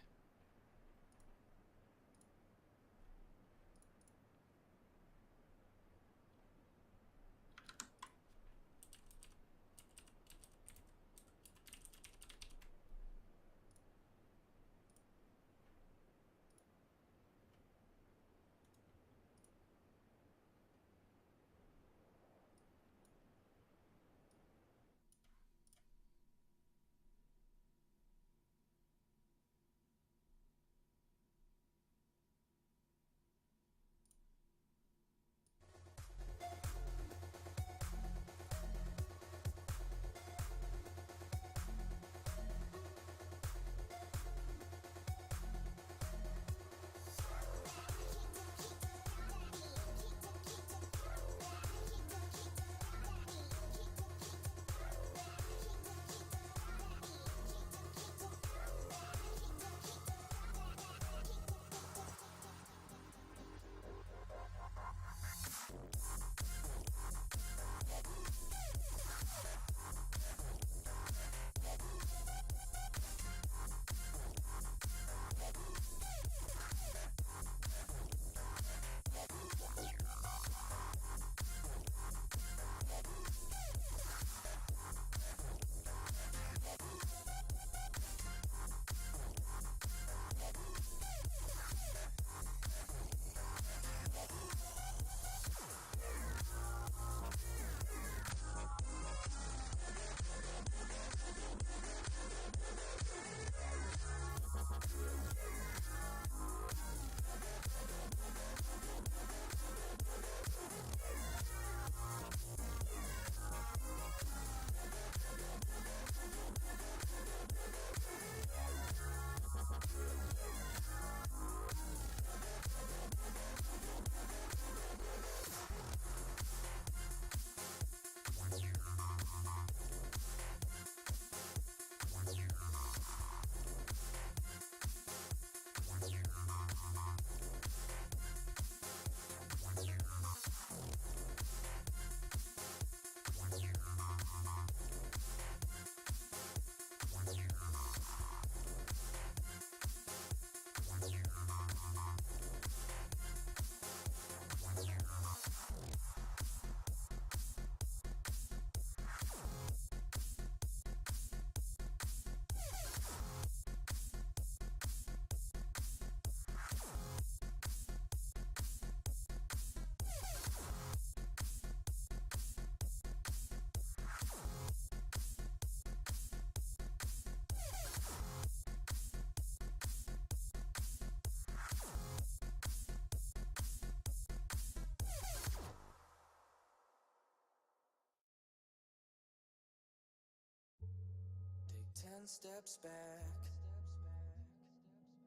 Take 10 steps back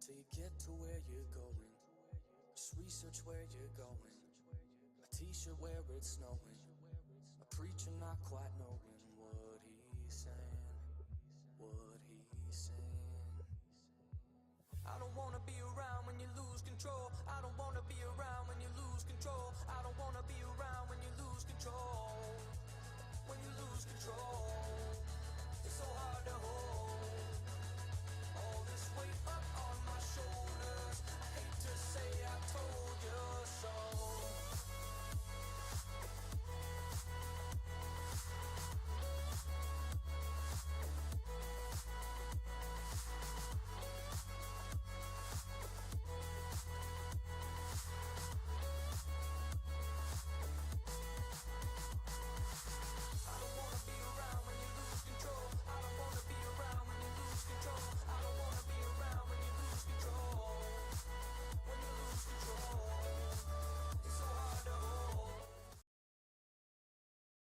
till you get to where you're going. Just research where you're going. A t-shirt where it's snowing. A preacher not quite knowing what he's saying. What he's saying. I don't wanna be around when you lose control. I don't wanna be around when you lose control. I don't wanna be around when you lose control. When you lose control.